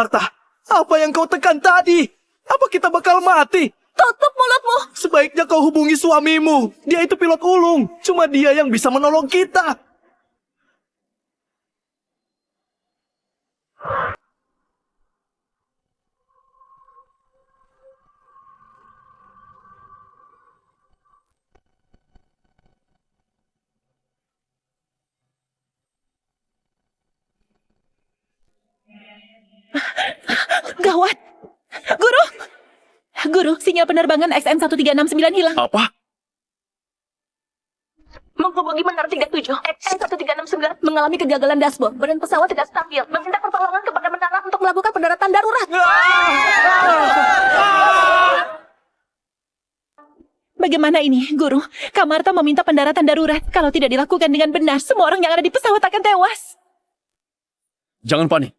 Martha, apa yang kau tekan tadi? Apa kita bakal mati? Tutup mulutmu! Sebaiknya kau hubungi suamimu. Dia itu pilot ulung. Cuma dia yang bisa menolong kita. Gawat! Guru! Guru, sinyal penerbangan XN1369 hilang. Apa? Menghubungi menara 37. XN1369 mengalami kegagalan dashboard. Badan pesawat tidak stabil. Meminta pertolongan kepada menara untuk melakukan pendaratan darurat. Bagaimana ini, Guru? Kak Martha meminta pendaratan darurat. Kalau tidak dilakukan dengan benar, semua orang yang ada di pesawat akan tewas. Jangan panik.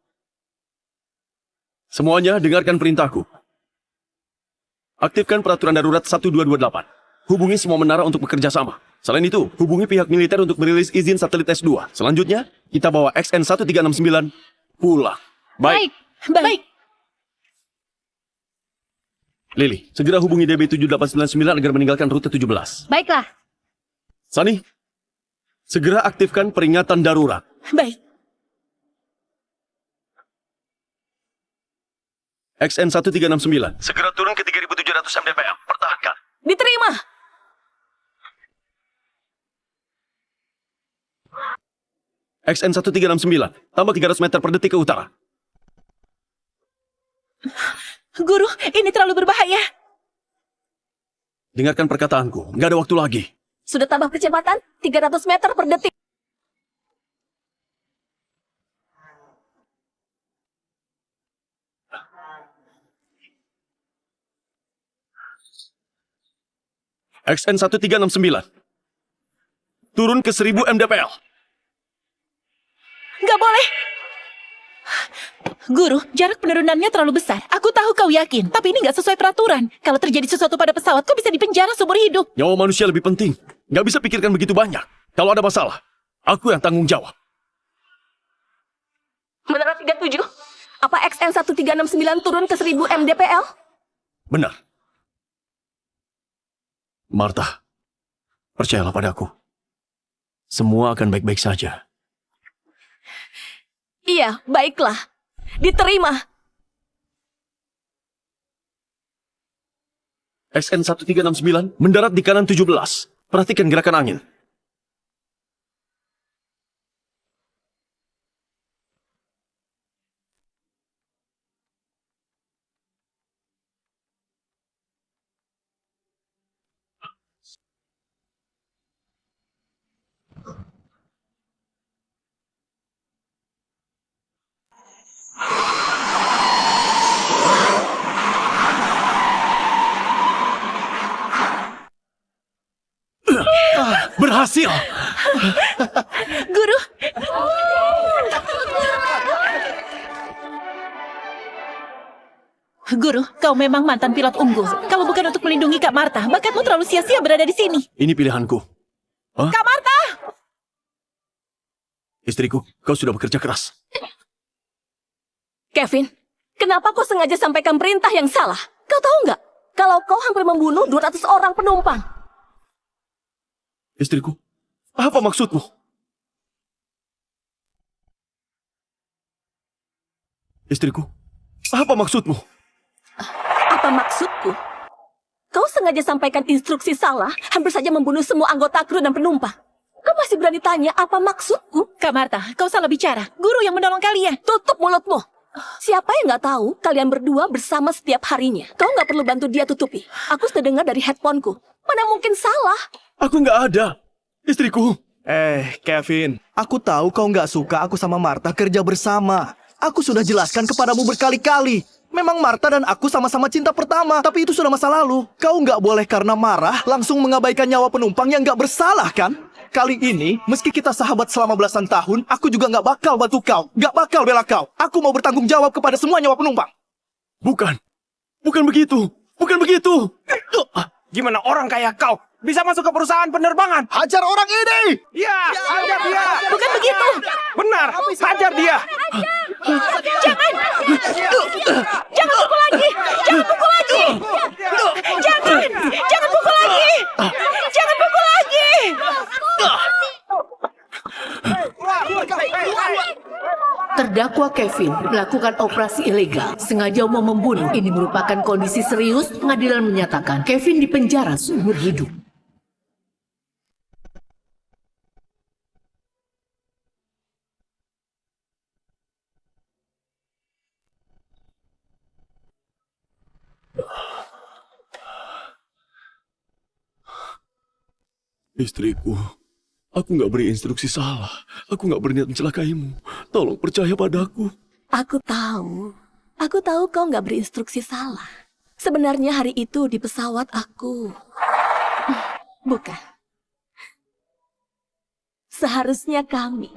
Semuanya dengarkan perintahku. Aktifkan peraturan darurat 1228. Hubungi semua menara untuk bekerja sama. Selain itu, hubungi pihak militer untuk merilis izin satelit S2. Selanjutnya, kita bawa XN1369 pulang. Baik. Lily, segera hubungi DB7899 agar meninggalkan rute 17. Baiklah. Sunny, segera aktifkan peringatan darurat. Baik. XN1369. Segera turun ke 3700 mdpl. Pertahankan. Diterima. XN1369. Tambah 300 meter per detik ke utara. Guru, ini terlalu berbahaya. Dengarkan perkataanku. Nggak ada waktu lagi. Sudah tambah kecepatan 300 meter per detik. XN1369. Turun ke 1000 mdpl. Nggak boleh. Guru, jarak penurunannya terlalu besar. Aku tahu kau yakin, tapi ini nggak sesuai peraturan. Kalau terjadi sesuatu pada pesawat, kau bisa dipenjara seumur hidup. Nyawa manusia lebih penting. Nggak bisa pikirkan begitu banyak. Kalau ada masalah, aku yang tanggung jawab. Menara 37, apa XN1369 turun ke 1000 mdpl? Benar. Martha, percayalah padaku. Semua akan baik-baik saja. Iya, baiklah. Diterima. XN1369 mendarat di kanan 17. Perhatikan gerakan angin. Berhasil! Guru. Guru, kau memang mantan pilot unggul. Kalau bukan untuk melindungi Kak Martha, bakatmu terlalu sia-sia berada di sini. Ini pilihanku. Hah? Kak Martha! Istriku, kau sudah bekerja keras. Kevin, kenapa kau sengaja sampaikan perintah yang salah? Kau tahu nggak? Kalau kau hampir membunuh 200 orang penumpang. Istriku, apa maksudmu? Istriku, apa maksudmu? Apa maksudku? Kau sengaja sampaikan instruksi salah, hampir saja membunuh semua anggota kru dan penumpang. Kau masih berani tanya apa maksudku? Kak Martha, kau salah bicara. Guru yang menolong kalian. Tutup mulutmu. Siapa yang nggak tahu kalian berdua bersama setiap harinya? Kau nggak perlu bantu dia tutupi. Aku sudah dengar dari headphoneku. Mana mungkin salah? Aku nggak ada. Istriku. Kevin, aku tahu kau nggak suka aku sama Martha kerja bersama. Aku sudah jelaskan kepadamu berkali-kali. Memang Martha dan aku sama-sama cinta pertama, tapi itu sudah masa lalu. Kau nggak boleh karena marah langsung mengabaikan nyawa penumpang yang nggak bersalah, kan? Kali ini, meski kita sahabat selama belasan tahun, aku juga nggak bakal bantu kau. Nggak bakal bela kau. Aku mau bertanggung jawab kepada semua nyawa penumpang. Bukan. Bukan begitu. Bukan begitu. Gimana orang kayak kau bisa masuk ke perusahaan penerbangan? Hajar orang ini! Ya, hajar dia. Bukan begitu. Benar, hajar dia. Jangan! Jangan pukul lagi! Jangan pukul lagi! Jangan! Jangan pukul lagi! Jangan pukul lagi! Terdakwa Kevin melakukan operasi ilegal, sengaja mau membunuh. Ini merupakan kondisi serius. Pengadilan menyatakan Kevin dipenjara seumur hidup. Istriku, aku nggak beri instruksi salah. Aku nggak berniat mencelakaimu. Tolong percaya padaku. Aku tahu. Aku tahu kau nggak berinstruksi salah. Sebenarnya hari itu di pesawat aku... Bukan. Seharusnya kami.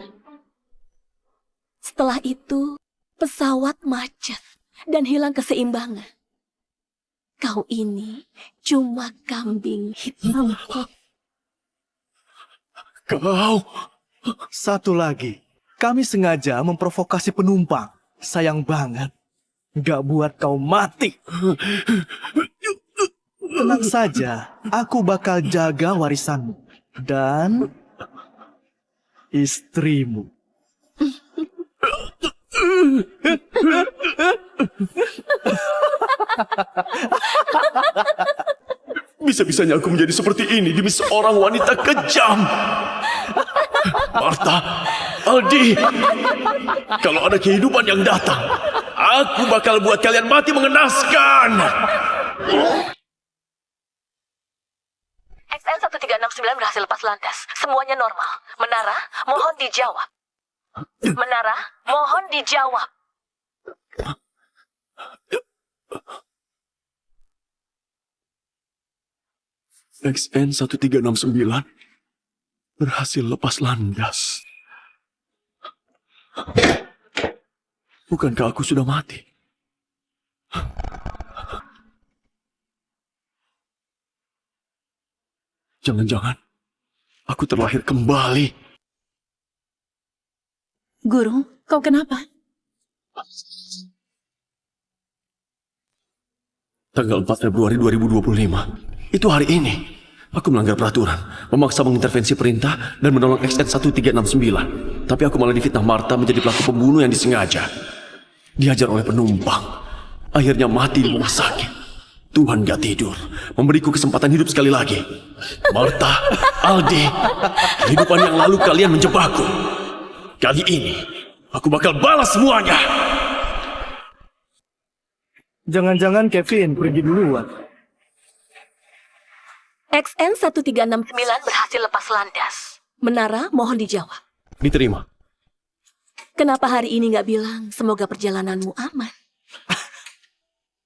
Setelah itu, pesawat macet dan hilang keseimbangan. Kau ini cuma kambing hitam. Kau... Satu lagi, kami sengaja memprovokasi penumpang. Sayang banget, nggak buat kau mati. Tenang saja, aku bakal jaga warisanmu. Dan istrimu. Bisa-bisanya aku menjadi seperti ini demi seorang wanita kejam. Martha, Aldi, kalau ada kehidupan yang datang, aku bakal buat kalian mati mengenaskan. XN 1369 berhasil lepas landas. Semuanya normal. Menara, mohon dijawab. Menara, mohon dijawab. XN 1369 berhasil lepas landas. Bukankah aku sudah mati? Jangan-jangan aku terlahir kembali. Guru, kau kenapa? Tanggal 4 Februari 2025. Itu hari ini. Aku melanggar peraturan, memaksa mengintervensi perintah dan menolong XN 1369. Tapi aku malah difitnah Martha menjadi pelaku pembunuh yang disengaja. Dihajar oleh penumpang. Akhirnya mati di rumah sakit. Tuhan gak tidur, memberiku kesempatan hidup sekali lagi. Martha, Aldi, kehidupan yang lalu kalian menjebakku. Kali ini, aku bakal balas semuanya. Jangan-jangan Kevin pergi duluan. XN 1369 berhasil lepas landas. Menara, mohon dijawab. Diterima. Kenapa hari ini nggak bilang semoga perjalananmu aman?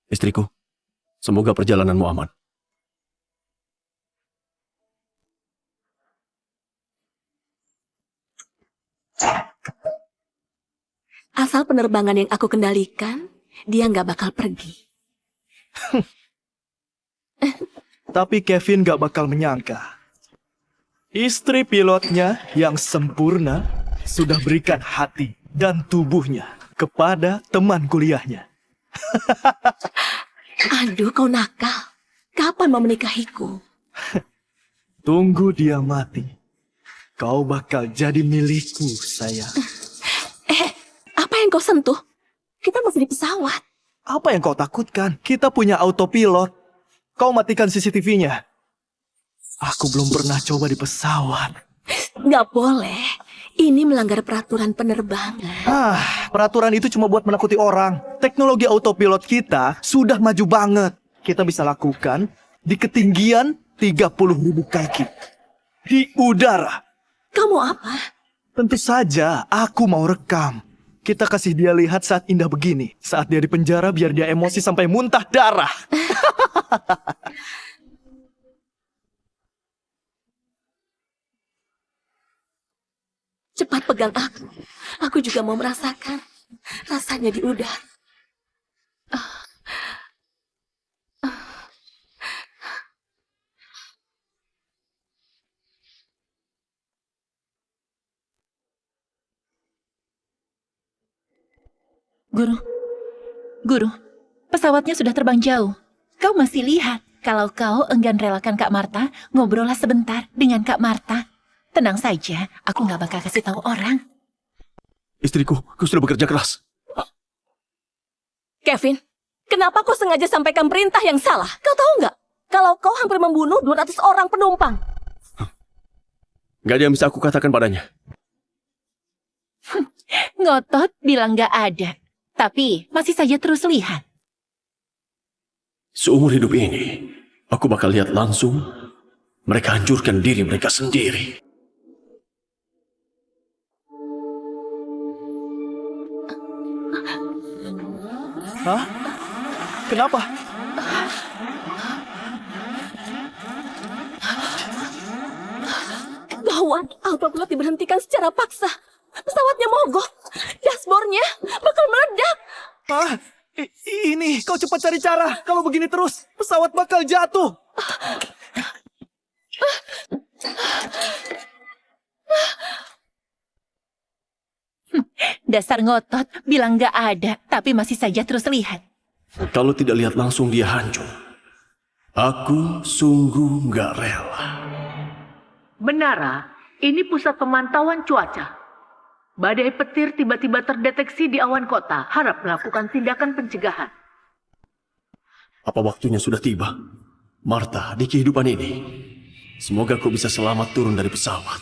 Istriku, semoga perjalananmu aman. Asal penerbangan yang aku kendalikan, dia nggak bakal pergi. Tapi Kevin gak bakal menyangka. Istri pilotnya yang sempurna sudah berikan hati dan tubuhnya kepada teman kuliahnya. Aduh, kau nakal. Kapan mau menikahiku? Tunggu dia mati. Kau bakal jadi milikku, sayang. Apa yang kau sentuh? Kita masih di pesawat. Apa yang kau takutkan? Kita punya autopilot. Kau matikan CCTV-nya. Aku belum pernah coba di pesawat. Nggak boleh. Ini melanggar peraturan penerbangan. Peraturan itu cuma buat menakuti orang. Teknologi autopilot kita sudah maju banget. Kita bisa lakukan di ketinggian 30.000 kaki. Di udara. Kamu apa? Tentu saja, aku mau rekam. Kita kasih dia lihat saat indah begini. Saat dia di penjara biar dia emosi sampai muntah darah. Cepat pegang aku. Aku juga mau merasakan rasanya di udara. Guru, Guru, pesawatnya sudah terbang jauh. Kau masih lihat. Kalau kau enggan relakan Kak Marta, ngobrollah sebentar dengan Kak Marta. Tenang saja, aku nggak bakal kasih tahu orang. Istriku, kau sudah bekerja keras. Kevin, kenapa kau sengaja sampaikan perintah yang salah? Kau tahu nggak? Kalau kau hampir membunuh 200 orang penumpang. Gak ada yang bisa aku katakan padanya. Ngotot bilang nggak ada. Tapi masih saja terus lihat. Seumur hidup ini, aku bakal lihat langsung mereka hancurkan diri mereka sendiri. Hah? Kenapa? Gawat, autopilot diberhentikan secara paksa. Pesawatnya mogok. Dashboardnya bakal meledak. Hah? Ini, kau cepat cari cara. Kalau begini terus, pesawat bakal jatuh. Dasar ngotot, bilang nggak ada, tapi masih saja terus lihat. Kalau tidak lihat langsung dia hancur. Aku sungguh nggak rela. Menara, ini pusat pemantauan cuaca. Badai petir tiba-tiba terdeteksi di awan kota. Harap melakukan tindakan pencegahan. Apa waktunya sudah tiba? Marta, di kehidupan ini, semoga kau bisa selamat turun dari pesawat.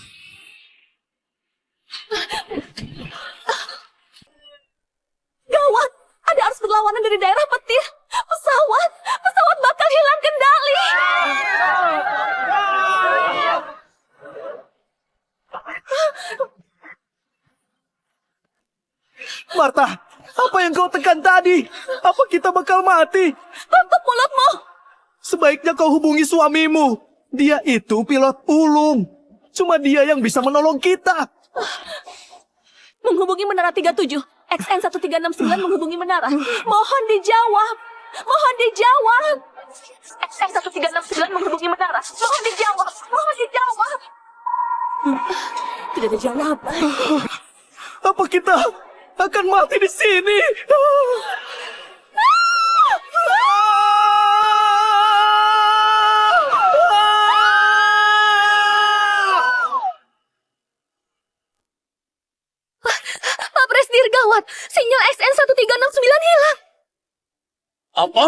Gawat, ada arus berlawanan dari daerah petir. Pesawat bakal hilang kendali. Marta, apa yang kau tekan tadi? Apa kita bakal mati? Tutup mulutmu. Sebaiknya kau hubungi suamimu. Dia itu pilot ulung. Cuma dia yang bisa menolong kita. Menghubungi Menara 37. XN 1369 menghubungi Menara. Mohon dijawab. Mohon dijawab. XN 1369 menghubungi Menara. Mohon dijawab. Mohon dijawab. Tidak ada jawaban. Apa kita akan mati di sini? Pak Presdir, gawat. Sinyal XN 1369 hilang. Apa?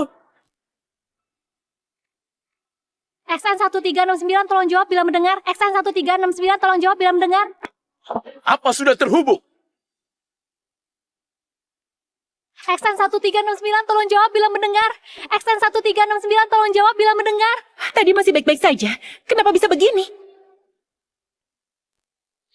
XN 1369 tolong jawab bila mendengar. XN 1369 tolong jawab bila mendengar. Apa sudah terhubung? XN 1369 tolong jawab bila mendengar. XN 1369 tolong jawab bila mendengar. Tadi masih baik-baik saja. Kenapa bisa begini?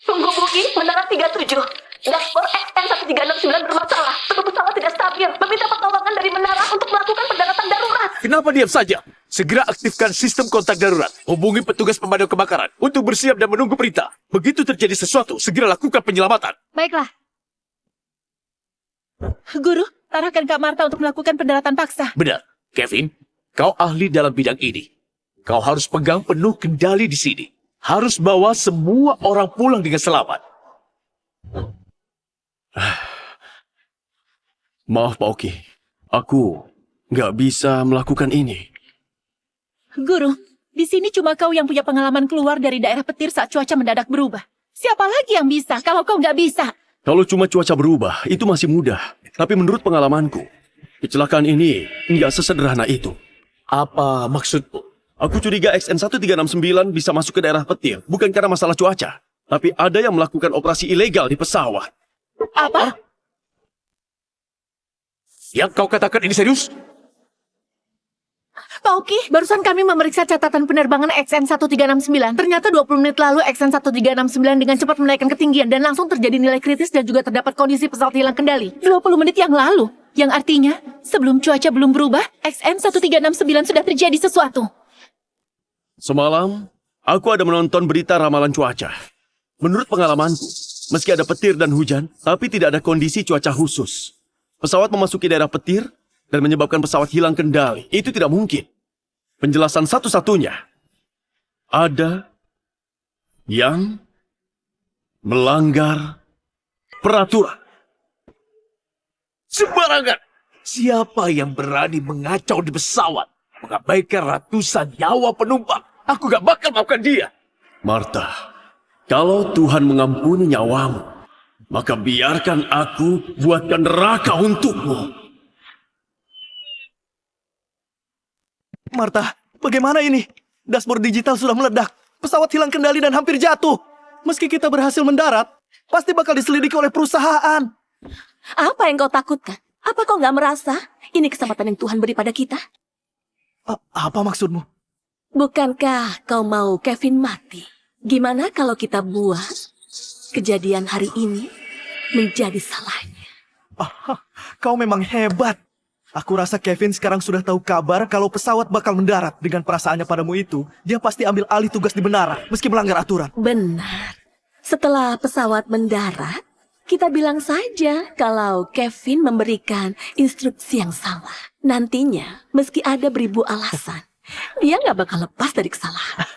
Menghubungi Menara 37. Dashboard XN 1369 bermasalah. Tubuh pesawat tidak stabil. Meminta pertolongan dari Menara untuk melakukan pendaratan darurat. Kenapa diam saja? Segera aktifkan sistem kontak darurat. Hubungi petugas pemadam kebakaran untuk bersiap dan menunggu perintah. Begitu terjadi sesuatu, segera lakukan penyelamatan. Baiklah. Guru, arahkan Kak Marta untuk melakukan pendaratan paksa. Benar, Kevin. Kau ahli dalam bidang ini. Kau harus pegang penuh kendali di sini. Harus bawa semua orang pulang dengan selamat. Maaf Pak Oki, aku nggak bisa melakukan ini. Guru, di sini cuma kau yang punya pengalaman keluar dari daerah petir saat cuaca mendadak berubah. Siapa lagi yang bisa kalau kau nggak bisa? Kalau cuma cuaca berubah, itu masih mudah. Tapi menurut pengalamanku, kecelakaan ini nggak sesederhana itu. Apa maksudmu? Aku curiga XN 1369 bisa masuk ke daerah petir, bukan karena masalah cuaca. Tapi ada yang melakukan operasi ilegal di pesawat. Apa? Yang kau katakan ini serius? Pak Oki, barusan kami memeriksa catatan penerbangan XN 1369. Ternyata 20 menit lalu XN 1369 dengan cepat menaikkan ketinggian dan langsung terjadi nilai kritis dan juga terdapat kondisi pesawat hilang kendali. 20 menit yang lalu. Yang artinya, sebelum cuaca belum berubah, XN 1369 sudah terjadi sesuatu. Semalam, aku ada menonton berita ramalan cuaca. Menurut pengalamanku, meski ada petir dan hujan, tapi tidak ada kondisi cuaca khusus. Pesawat memasuki daerah petir dan menyebabkan pesawat hilang kendali. Itu tidak mungkin. Penjelasan satu-satunya, ada yang melanggar peraturan. Sembarangan! Siapa yang berani mengacau di pesawat, mengabaikan ratusan nyawa penumpang? Aku gak bakal maafkan dia. Martha, kalau Tuhan mengampuni nyawamu, maka biarkan aku buatkan neraka untukmu. Martha, bagaimana ini? Dashboard digital sudah meledak. Pesawat hilang kendali dan hampir jatuh. Meski kita berhasil mendarat, pasti bakal diselidiki oleh perusahaan. Apa yang kau takutkan? Apa kau nggak merasa ini kesempatan yang Tuhan beri pada kita? Apa maksudmu? Bukankah kau mau Kevin mati? Gimana kalau kita buat kejadian hari ini menjadi salahnya? Kau memang hebat. Aku rasa Kevin sekarang sudah tahu kabar kalau pesawat bakal mendarat. Dengan perasaannya padamu itu, dia pasti ambil alih tugas di menara, meski melanggar aturan. Benar. Setelah pesawat mendarat, kita bilang saja kalau Kevin memberikan instruksi yang salah. Nantinya, meski ada beribu alasan, dia nggak bakal lepas dari kesalahan.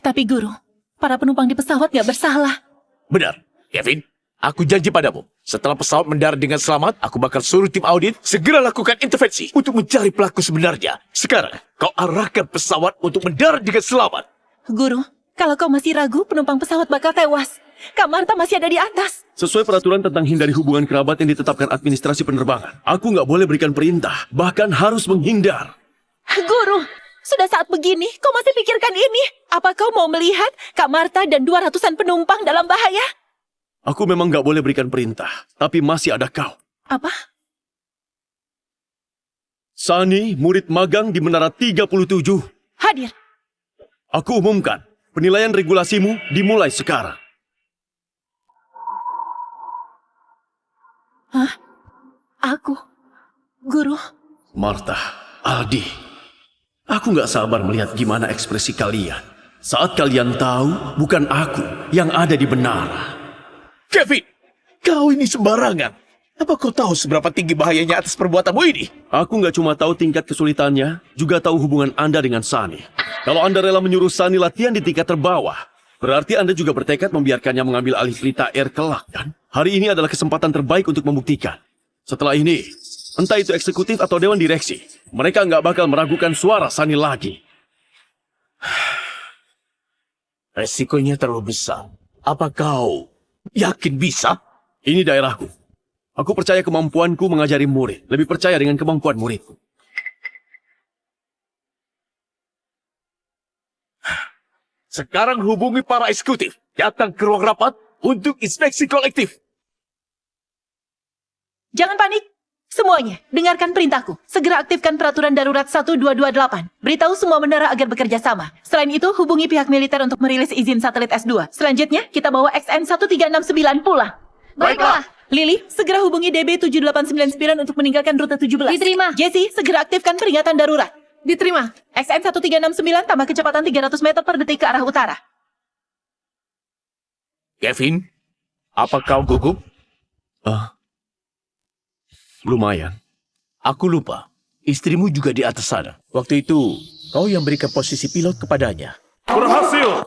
Tapi guru, para penumpang di pesawat nggak bersalah. Benar, Kevin. Aku janji padamu, setelah pesawat mendarat dengan selamat, aku bakal suruh tim audit segera lakukan intervensi untuk mencari pelaku sebenarnya. Sekarang, kau arahkan pesawat untuk mendarat dengan selamat. Guru, kalau kau masih ragu, penumpang pesawat bakal tewas. Kak Martha masih ada di atas. Sesuai peraturan tentang hindari hubungan kerabat yang ditetapkan administrasi penerbangan, aku nggak boleh berikan perintah, bahkan harus menghindar. Guru, sudah saat begini, kau masih pikirkan ini? Apa kau mau melihat Kak Martha dan 200-an penumpang dalam bahaya? Aku memang nggak boleh berikan perintah, tapi masih ada kau. Apa? Sunny, murid magang di Menara 37. Hadir. Aku umumkan, penilaian regulasimu dimulai sekarang. Hah? Aku? Guru? Martha, Aldi, aku nggak sabar melihat gimana ekspresi kalian saat kalian tahu bukan aku yang ada di menara. Kevin, kau ini sembarangan. Apa kau tahu seberapa tinggi bahayanya atas perbuatanmu ini? Aku nggak cuma tahu tingkat kesulitannya, juga tahu hubungan Anda dengan Sunny. Kalau Anda rela menyuruh Sunny latihan di tingkat terbawah, berarti Anda juga bertekad membiarkannya mengambil alih Pelita Air kelak, kan? Hari ini adalah kesempatan terbaik untuk membuktikan. Setelah ini, entah itu eksekutif atau dewan direksi, mereka nggak bakal meragukan suara Sunny lagi. Resikonya terlalu besar. Apa kau yakin bisa? Ini daerahku. Aku percaya kemampuanku mengajari murid, lebih percaya dengan kemampuan muridku. Sekarang hubungi para eksekutif. Datang ke ruang rapat untuk inspeksi kolektif. Jangan panik. Semuanya, dengarkan perintahku. Segera aktifkan peraturan darurat 1228. Beritahu semua menara agar bekerja sama. Selain itu, hubungi pihak militer untuk merilis izin satelit S2. Selanjutnya, kita bawa XN1369 pulang. Baiklah. Lily, segera hubungi DB7899 untuk meninggalkan rute 17. Diterima. Jessie, segera aktifkan peringatan darurat. Diterima. XN1369 tambah kecepatan 300 meter per detik ke arah utara. Kevin, apa kau gugup? Lumayan. Aku lupa. Istrimu juga di atas sana. Waktu itu, kau yang berikan posisi pilot kepadanya. Berhasil!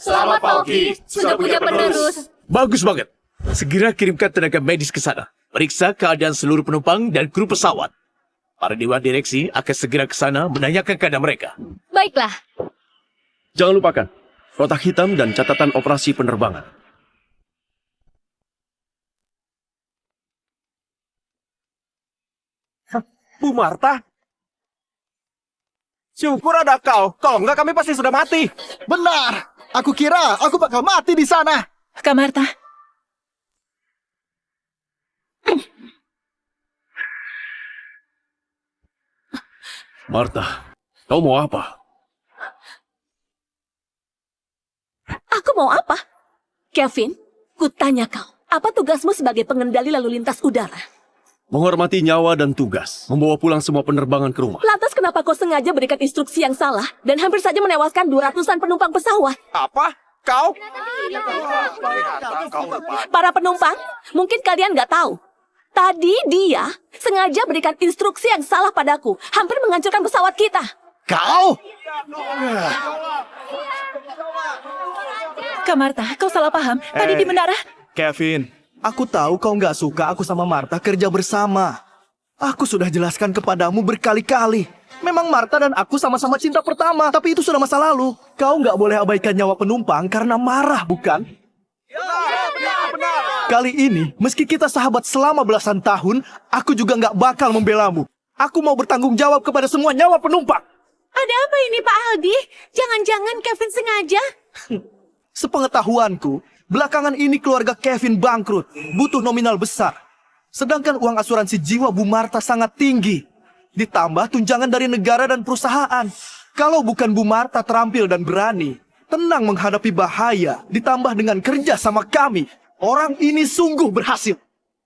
Selamat Pauki, sudah punya penerus. Bagus banget. Segera kirimkan tenaga medis ke sana. Periksa keadaan seluruh penumpang dan kru pesawat. Para dewan direksi akan segera ke sana menanyakan keadaan mereka. Baiklah. Jangan lupakan, kotak hitam dan catatan operasi penerbangan. Bu Martha? Syukur ada kau. Kalau enggak kami pasti sudah mati. Benar. Aku kira aku bakal mati di sana. Kak Martha. Martha, kau mau apa? Aku mau apa? Kevin, kutanya kau, apa tugasmu sebagai pengendali lalu lintas udara? Menghormati nyawa dan tugas, membawa pulang semua penerbangan ke rumah. Lantas kenapa kau sengaja berikan instruksi yang salah dan hampir saja menewaskan 200-an penumpang pesawat? Apa? Kau? Para penumpang, mungkin kalian nggak tahu. Tadi dia sengaja berikan instruksi yang salah padaku, hampir menghancurkan pesawat kita. Kau? Kak Marta, kau salah paham. Tadi di menara... Kevin, aku tahu kau nggak suka aku sama Martha kerja bersama. Aku sudah jelaskan kepadamu berkali-kali. Memang Martha dan aku sama-sama cinta pertama, tapi itu sudah masa lalu. Kau nggak boleh abaikan nyawa penumpang karena marah, bukan? Kali ini, meski kita sahabat selama belasan tahun, aku juga nggak bakal membelamu. Aku mau bertanggung jawab kepada semua nyawa penumpang. Ada apa ini Pak Aldi? Jangan-jangan Kevin sengaja? Sepengetahuanku, belakangan ini keluarga Kevin bangkrut, butuh nominal besar. Sedangkan uang asuransi jiwa Bu Martha sangat tinggi. Ditambah tunjangan dari negara dan perusahaan. Kalau bukan Bu Martha terampil dan berani, tenang menghadapi bahaya, ditambah dengan kerja sama kami, orang ini sungguh berhasil.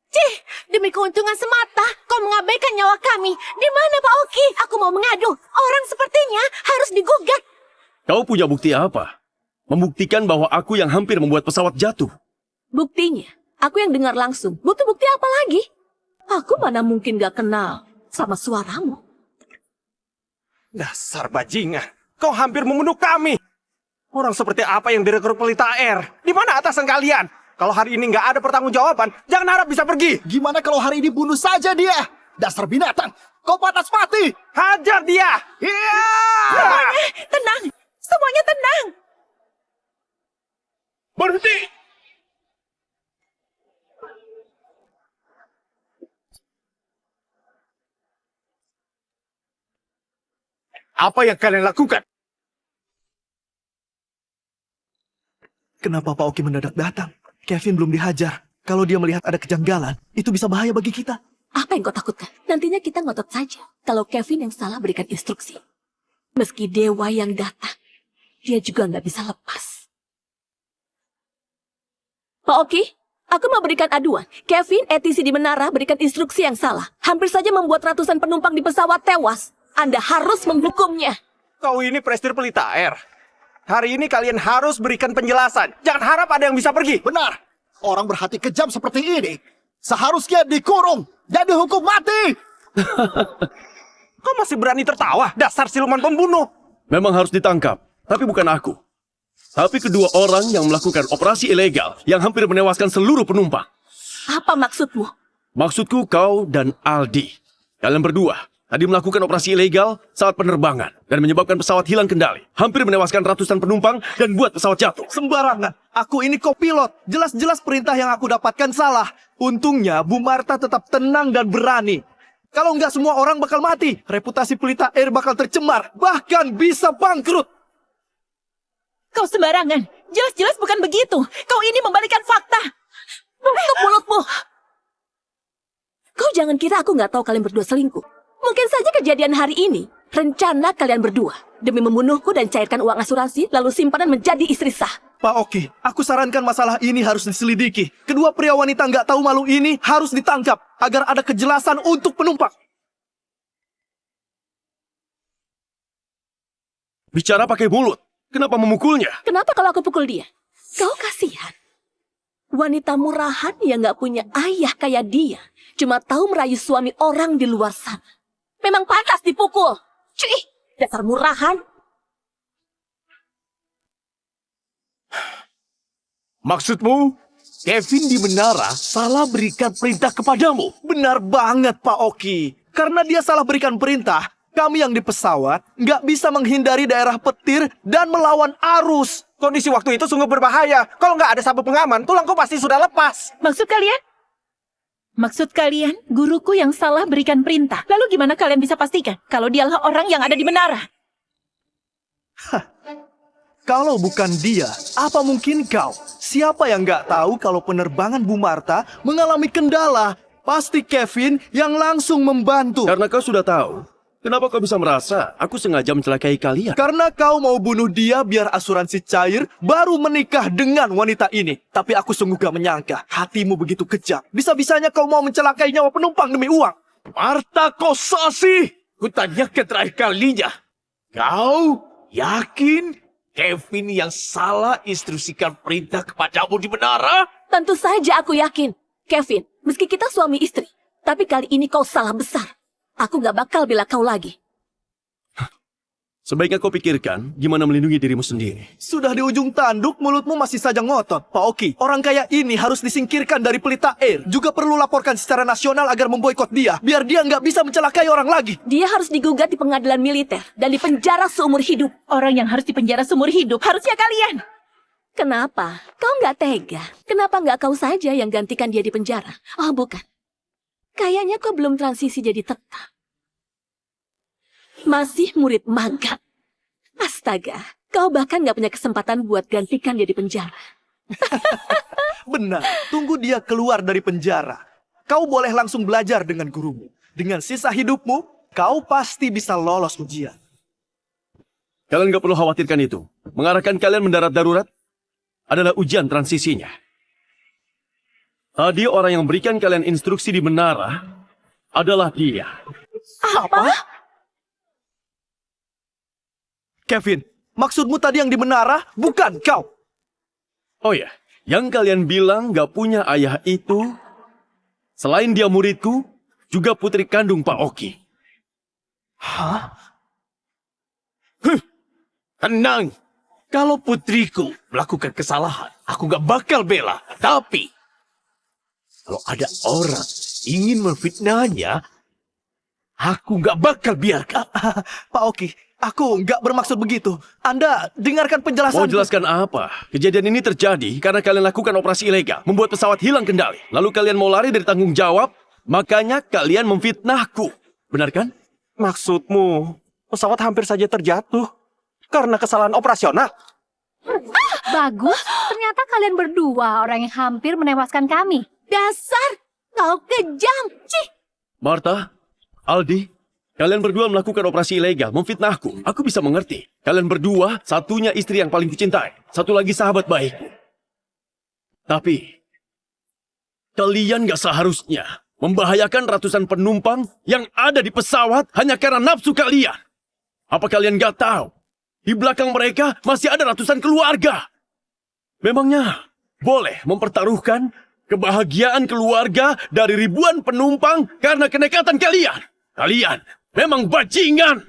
Cih, demi keuntungan semata, kau mengabaikan nyawa kami. Di mana Pak Oki? Aku mau mengadu. Orang sepertinya harus digugat. Kau punya bukti apa? Membuktikan bahwa aku yang hampir membuat pesawat jatuh. Buktinya, aku yang dengar langsung. Butuh bukti apa lagi? Aku mana mungkin gak kenal sama suaramu. Dasar bajingan, kau hampir membunuh kami. Orang seperti apa yang direkrut Pelita Air? Di mana atasan kalian? Kalau hari ini nggak ada pertanggungjawaban, jangan harap bisa pergi. Gimana kalau hari ini bunuh saja dia? Dasar binatang, kau panas mati. Hajar dia. Iya. Tenang! Semuanya tenang! Berhenti! Apa yang kalian lakukan? Kenapa Pak Oki mendadak datang? Kevin belum dihajar. Kalau dia melihat ada kejanggalan, itu bisa bahaya bagi kita. Apa yang kau takutkan? Nantinya kita ngotot saja. Kalau Kevin yang salah berikan instruksi. Meski dewa yang datang, dia juga nggak bisa lepas. Pak Oki, aku mau berikan aduan. Kevin, ATC di menara berikan instruksi yang salah. Hampir saja membuat ratusan penumpang di pesawat tewas. Anda harus menghukumnya. Kau ini prestir Pelita Air. Hari ini kalian harus berikan penjelasan. Jangan harap ada yang bisa pergi. Benar. Orang berhati kejam seperti ini seharusnya dikurung dan dihukum mati. Kau masih berani tertawa? Dasar siluman pembunuh. Memang harus ditangkap, tapi bukan aku. Tapi kedua orang yang melakukan operasi ilegal yang hampir menewaskan seluruh penumpang. Apa maksudmu? Maksudku kau dan Aldi. Kalian berdua tadi melakukan operasi ilegal saat penerbangan dan menyebabkan pesawat hilang kendali. Hampir menewaskan ratusan penumpang dan buat pesawat jatuh. Sembarangan. Aku ini kopilot. Jelas-jelas perintah yang aku dapatkan salah. Untungnya Bu Martha tetap tenang dan berani. Kalau nggak semua orang bakal mati. Reputasi Pelita Air bakal tercemar. Bahkan bisa bangkrut. Kau sembarangan. Jelas-jelas bukan begitu. Kau ini membalikan fakta. Tutup mulutmu. Kau jangan kira aku nggak tahu kalian berdua selingkuh. Mungkin saja kejadian hari ini rencana kalian berdua demi membunuhku dan cairkan uang asuransi lalu simpanan menjadi istri sah. Pak Oki, aku sarankan masalah ini harus diselidiki. Kedua pria wanita nggak tahu malu ini harus ditangkap agar ada kejelasan untuk penumpang. Bicara pakai mulut. Kenapa memukulnya? Kenapa kalau aku pukul dia? Kau kasihan. Wanita murahan yang nggak punya ayah kayak dia cuma tahu merayu suami orang di luar sana. Memang pantas dipukul. Cuy, dasar murahan. Maksudmu, Kevin di menara salah berikan perintah kepadamu? Benar banget Pak Oki. Karena dia salah berikan perintah, kami yang di pesawat nggak bisa menghindari daerah petir dan melawan arus. Kondisi waktu itu sungguh berbahaya. Kalau nggak ada sabuk pengaman, tulangku pasti sudah lepas. Maksud kalian? Maksud kalian, guruku yang salah berikan perintah. Lalu gimana kalian bisa pastikan kalau dialah orang yang ada di menara? Kalau bukan dia, apa mungkin kau? Siapa yang nggak tahu kalau penerbangan Bu Martha mengalami kendala? Pasti Kevin yang langsung membantu. Karena kau sudah tahu. Kenapa kau bisa merasa aku sengaja mencelakai kalian? Karena kau mau bunuh dia biar asuransi cair baru menikah dengan wanita ini. Tapi aku sungguh gak menyangka hatimu begitu kejam. Bisa-bisanya kau mau mencelakai nyawa penumpang demi uang. Martha Kosasi, kutanyakan terakhir kalinya. Kau yakin Kevin yang salah instruksikan perintah kepadamu di menara? Tentu saja aku yakin. Kevin, meski kita suami istri, tapi kali ini kau salah besar. Aku gak bakal bela kau lagi. Sebaiknya kau pikirkan gimana melindungi dirimu sendiri. Sudah di ujung tanduk, mulutmu masih saja ngotot. Pak Oki, orang kaya ini harus disingkirkan dari Pelita Air. Juga perlu laporkan secara nasional agar memboikot dia, biar dia nggak bisa mencelakai orang lagi. Dia harus digugat di pengadilan militer dan dipenjara seumur hidup. Orang yang harus dipenjara seumur hidup harusnya kalian. Kenapa? Kau nggak tega? Kenapa nggak kau saja yang gantikan dia di penjara? Oh, bukan. Kayaknya kau belum transisi jadi tetap. Masih murid magang. Astaga, kau bahkan nggak punya kesempatan buat gantikan dia di penjara. Benar, tunggu dia keluar dari penjara. Kau boleh langsung belajar dengan gurumu. Dengan sisa hidupmu, kau pasti bisa lolos ujian. Kalian gak perlu khawatirkan itu. Mengarahkan kalian mendarat darurat adalah ujian transisinya. Tadi orang yang berikan kalian instruksi di menara adalah dia. Apa? Kevin, maksudmu tadi yang di menara, bukan kau. Oh ya, yang kalian bilang gak punya ayah itu, selain dia muridku, juga putri kandung Pak Oki. Hah? Tenang. Kalau putriku melakukan kesalahan, aku gak bakal bela. Tapi, kalau ada orang ingin memfitnahnya, aku gak bakal biarkan. Pak Oki, aku nggak bermaksud begitu. Anda dengarkan penjelasan. Mau jelaskan apa? Kejadian ini terjadi karena kalian lakukan operasi ilegal, membuat pesawat hilang kendali. Lalu kalian mau lari dari tanggung jawab, makanya kalian memfitnahku. Benar kan? Maksudmu, pesawat hampir saja terjatuh karena kesalahan operasional? Bagus, ternyata kalian berdua orang yang hampir menewaskan kami. Dasar, kau kejam. Cih. Martha, Aldi, kalian berdua melakukan operasi ilegal, memfitnahku. Aku bisa mengerti. Kalian berdua, satunya istri yang paling kucintai. Satu lagi sahabat baikku. Tapi, kalian gak seharusnya membahayakan ratusan penumpang yang ada di pesawat hanya karena nafsu kalian. Apa kalian gak tahu? Di belakang mereka masih ada ratusan keluarga. Memangnya boleh mempertaruhkan kebahagiaan keluarga dari ribuan penumpang karena kenekatan kalian? Kalian memang bajingan.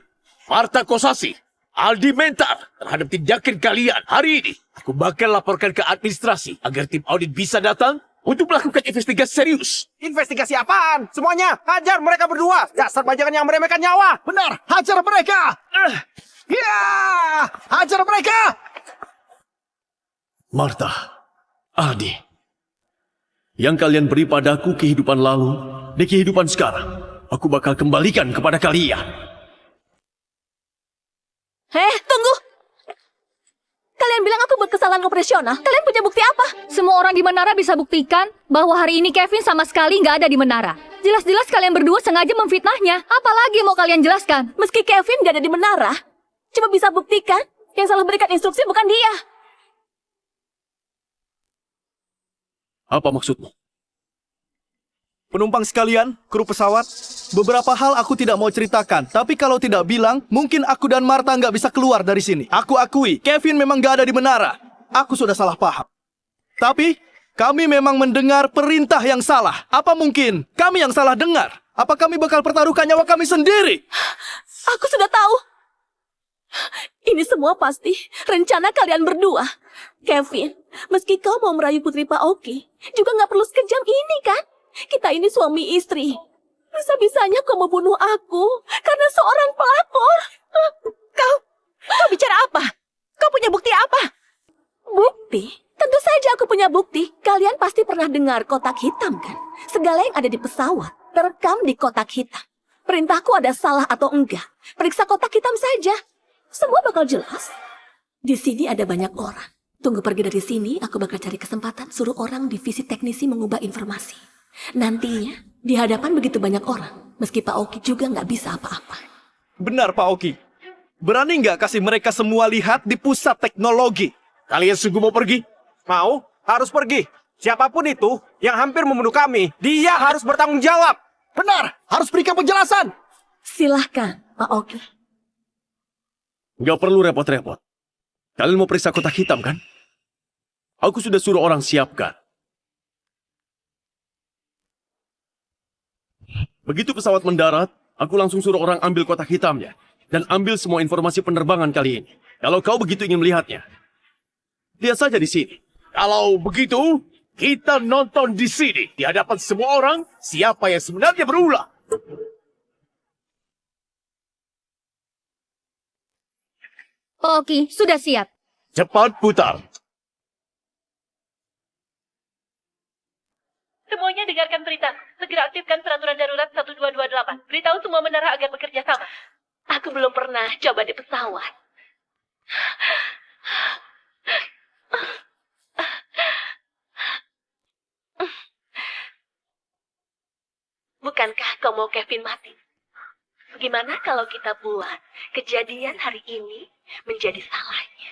Martha Kosasi, Aldi Mentar terhadap tindakan kalian hari ini. Aku bakal laporkan ke administrasi agar tim audit bisa datang untuk melakukan investigasi serius. Investigasi apaan? Semuanya, hajar mereka berdua. Dasar bajangan yang meremehkan nyawa. Benar, hajar mereka. Ya, hajar mereka. Martha, Aldi, yang kalian beri padaku kehidupan lalu, di kehidupan sekarang, aku bakal kembalikan kepada kalian. Tunggu. Kalian bilang aku berkesalahan operasional. Kalian punya bukti apa? Semua orang di menara bisa buktikan bahwa hari ini Kevin sama sekali nggak ada di menara. Jelas-jelas kalian berdua sengaja memfitnahnya. Apalagi mau kalian jelaskan? Meski Kevin gak ada di menara, cuma bisa buktikan yang salah berikan instruksi bukan dia. Apa maksudmu? Penumpang sekalian, kru pesawat, beberapa hal aku tidak mau ceritakan. Tapi kalau tidak bilang, mungkin aku dan Martha nggak bisa keluar dari sini. Aku akui, Kevin memang nggak ada di menara. Aku sudah salah paham. Tapi, kami memang mendengar perintah yang salah. Apa mungkin kami yang salah dengar? Apa kami bakal pertaruhkan nyawa kami sendiri? Aku sudah tahu. Ini semua pasti rencana kalian berdua. Kevin, meski kau mau merayu putri Pak Oki, juga nggak perlu sekejam ini kan? Kita ini suami istri. Bisa-bisanya kau membunuh aku karena seorang pelakor. Kau bicara apa? Kau punya bukti apa? Bukti? Tentu saja aku punya bukti. Kalian pasti pernah dengar kotak hitam kan? Segala yang ada di pesawat terekam di kotak hitam. Perintahku ada salah atau enggak. Periksa kotak hitam saja. Semua bakal jelas. Di sini ada banyak orang. Tunggu pergi dari sini, aku bakal cari kesempatan suruh orang divisi teknisi mengubah informasi. Nantinya, di hadapan begitu banyak orang, meski Pak Oki juga nggak bisa apa-apa. Benar, Pak Oki. Berani nggak kasih mereka semua lihat di pusat teknologi? Kalian sungguh mau pergi? Mau? Harus pergi. Siapapun itu yang hampir membunuh kami, dia harus bertanggung jawab. Benar, harus berikan penjelasan. Silahkan, Pak Oki. Gak perlu repot-repot. Kalian mau periksa kotak hitam kan? Aku sudah suruh orang siapkan. Begitu pesawat mendarat, aku langsung suruh orang ambil kotak hitamnya. dan ambil semua informasi penerbangan kali ini. Kalau kau begitu ingin melihatnya, lihat saja di sini. Kalau begitu, kita nonton di sini. Di hadapan semua orang, siapa yang sebenarnya berulah. Oke, sudah siap. Cepat putar. Semuanya dengarkan berita. Segera aktifkan peraturan darurat 1228. Beritahu semua menara agar bekerja sama. Aku belum pernah coba di pesawat. Bukankah kau mau Kevin mati? Gimana kalau kita buat kejadian hari ini menjadi salahnya?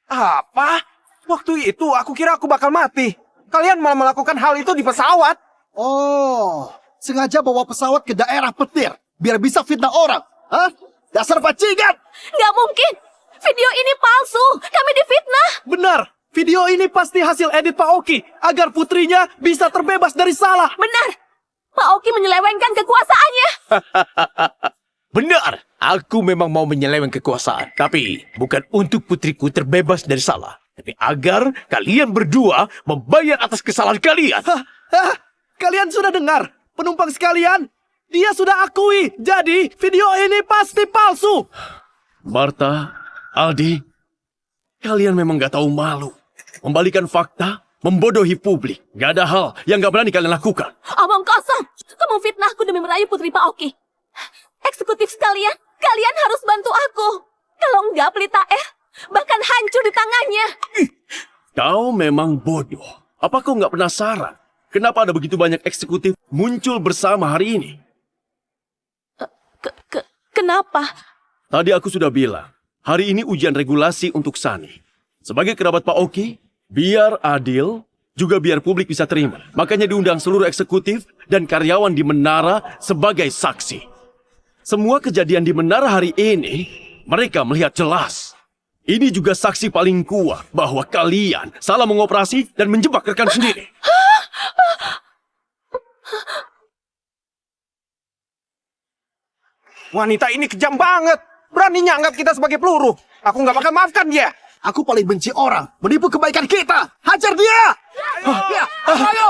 Apa? Waktu itu aku kira aku bakal mati. Kalian malah melakukan hal itu di pesawat. Oh, sengaja bawa pesawat ke daerah petir biar bisa fitnah orang. Hah? Dasar bajingan! Nggak mungkin! Video ini palsu! Kami difitnah! Benar, video ini pasti hasil edit Pak Oki agar putrinya bisa terbebas dari salah. Benar! Pak Oki menyelewengkan kekuasaannya! Benar, aku memang mau menyeleweng kekuasaan. Tapi bukan untuk putriku terbebas dari salah. Tapi agar kalian berdua membayar atas kesalahan kalian. Hah? Kalian sudah dengar? Penumpang sekalian, dia sudah akui. Jadi, video ini pasti palsu. Martha, Aldi, kalian memang gak tahu malu. Membalikan fakta, membodohi publik. Gak ada hal yang gak berani kalian lakukan. Omong kosong! Kamu fitnahku demi merayu putri Pak Oki. Eksekutif sekalian, kalian harus bantu aku. Kalau enggak, pelita bahkan hancur di tangannya. Kau memang bodoh. Apa kau gak penasaran? Kenapa ada begitu banyak eksekutif muncul bersama hari ini? Kenapa? Tadi aku sudah bilang, hari ini ujian regulasi untuk Sani. Sebagai kerabat Pak Oki, biar adil, juga biar publik bisa terima. Makanya diundang seluruh eksekutif dan karyawan di Menara sebagai saksi. Semua kejadian di Menara hari ini, mereka melihat jelas. Ini juga saksi paling kuat bahwa kalian salah mengoperasi dan menjebak rekan sendiri. Wanita ini kejam banget. Beraninya anggap kita sebagai peluru. Aku nggak bakal maafkan dia. Aku paling benci orang menipu kebaikan kita. Hajar dia! Ayo!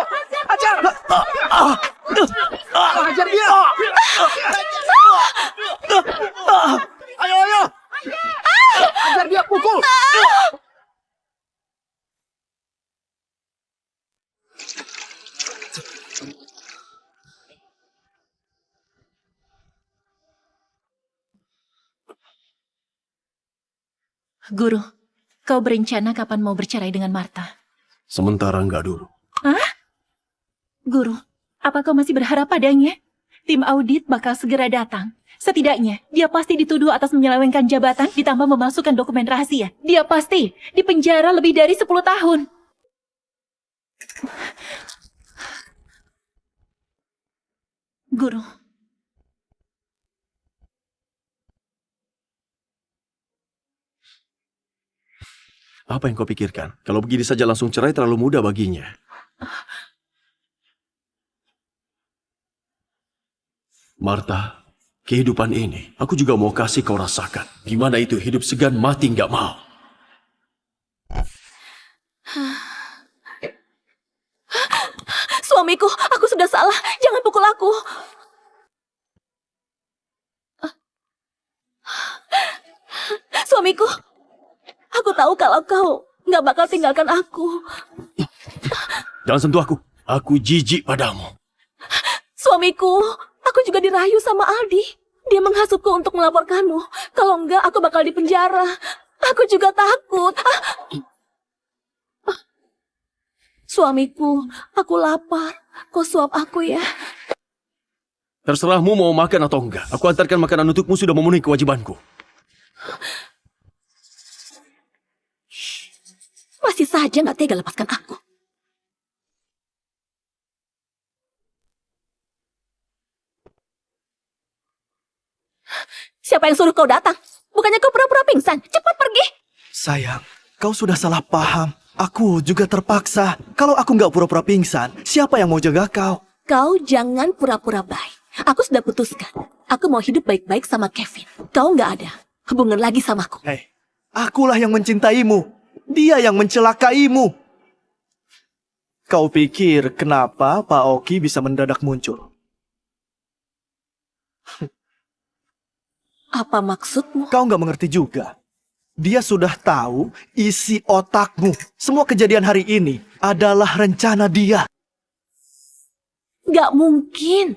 Hajar! Hajar dia! Ayo! Hajar dia, pukul! Guru, kau berencana kapan mau bercerai dengan Martha? Sementara enggak dulu. Hah? Guru, apa kau masih berharap padanya? Tim audit bakal segera datang. Setidaknya, dia pasti dituduh atas menyelewengkan jabatan ditambah memasukkan dokumen rahasia. Dia pasti dipenjara lebih dari 10 tahun. Guru, Apa yang kau pikirkan? Kalau begini saja langsung cerai terlalu mudah baginya. Martha, kehidupan ini aku juga mau kasih kau rasakan. Gimana itu hidup segan mati nggak mau. Suamiku, aku sudah salah. Jangan pukul aku. Suamiku, aku tahu kalau kau nggak bakal tinggalkan aku. Jangan sentuh aku. Aku jijik padamu. Suamiku, aku juga dirayu sama Aldi. Dia menghasutku untuk melaporkanmu. Kalau enggak, aku bakal dipenjara. Aku juga takut. Suamiku, aku lapar. Kau suap aku ya. Terserahmu mau makan atau enggak. Aku antarkan makanan untukmu sudah memenuhi kewajibanku. Masih saja nggak tega lepaskan aku. Siapa yang suruh kau datang? Bukannya kau pura-pura pingsan? Cepat pergi! Sayang, kau sudah salah paham. Aku juga terpaksa. Kalau aku nggak pura-pura pingsan, siapa yang mau jaga kau? Kau jangan pura-pura baik. Aku sudah putuskan. Aku mau hidup baik-baik sama Kevin. Kau nggak ada hubungan lagi samaku. Hei, akulah yang mencintaimu. Dia yang mencelakaimu. Kau pikir kenapa Pak Oki bisa mendadak muncul? Apa maksudmu? Kau nggak mengerti juga. Dia sudah tahu isi otakmu. Semua kejadian hari ini adalah rencana dia. Nggak mungkin.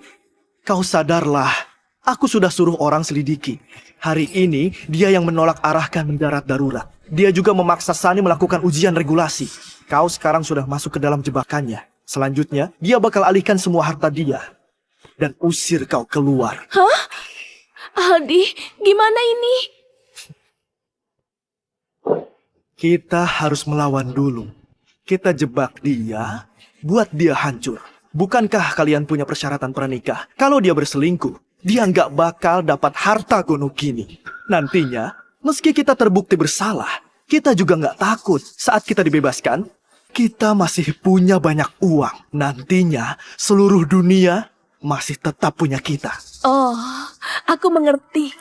Kau sadarlah, aku sudah suruh orang selidiki. Hari ini dia yang menolak arahkan mendarat darurat. Dia juga memaksa Sunny melakukan ujian regulasi. Kau sekarang sudah masuk ke dalam jebakannya. Selanjutnya, dia bakal alihkan semua harta dia. Dan usir kau keluar. Hah? Aldi, gimana ini? Kita harus melawan dulu. Kita jebak dia, buat dia hancur. Bukankah kalian punya persyaratan pernikah? Kalau dia berselingkuh, dia nggak bakal dapat harta Gonokini. Nantinya, meski kita terbukti bersalah, kita juga nggak takut. Saat kita dibebaskan, kita masih punya banyak uang. Nantinya, seluruh dunia masih tetap punya kita. Oh, aku mengerti.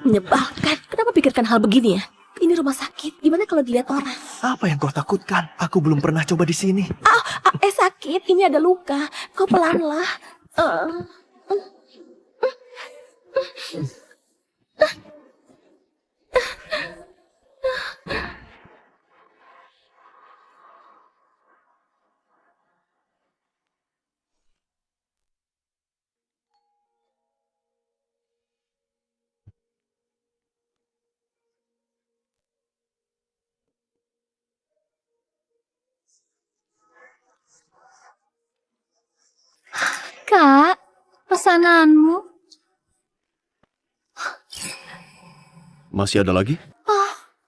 Menyebalkan. Kenapa pikirkan hal begini ya? Ini rumah sakit. Gimana kalau dilihat orang? Apa yang kau takutkan? Aku belum pernah coba di sini. Sakit. Ini ada luka. Kau pelanlah. Kak, pesananmu. Masih ada lagi?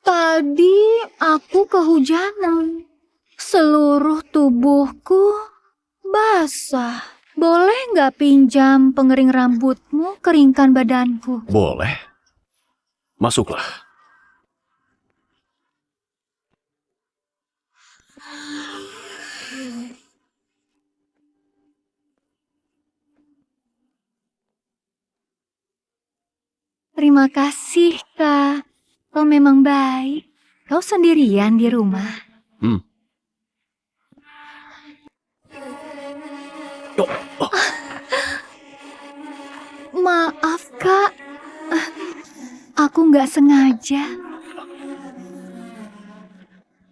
Tadi aku kehujanan. Seluruh tubuhku basah. Boleh nggak pinjam pengering rambutmu, keringkan badanku? Boleh. Masuklah. Terima kasih, Kak. Kau memang baik. Kau sendirian di rumah. Maaf, Kak. Aku nggak sengaja.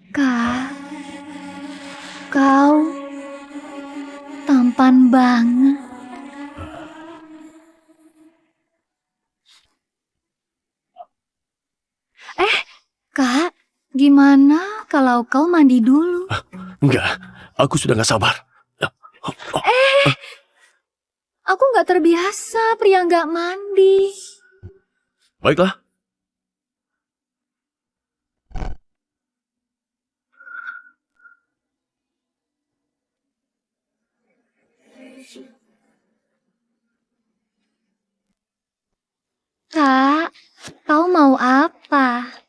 Kak, kau tampan banget. Kak, gimana kalau kau mandi dulu? Enggak, aku sudah gak sabar. Aku nggak terbiasa pria nggak mandi. Baiklah. Kak, kau mau apa?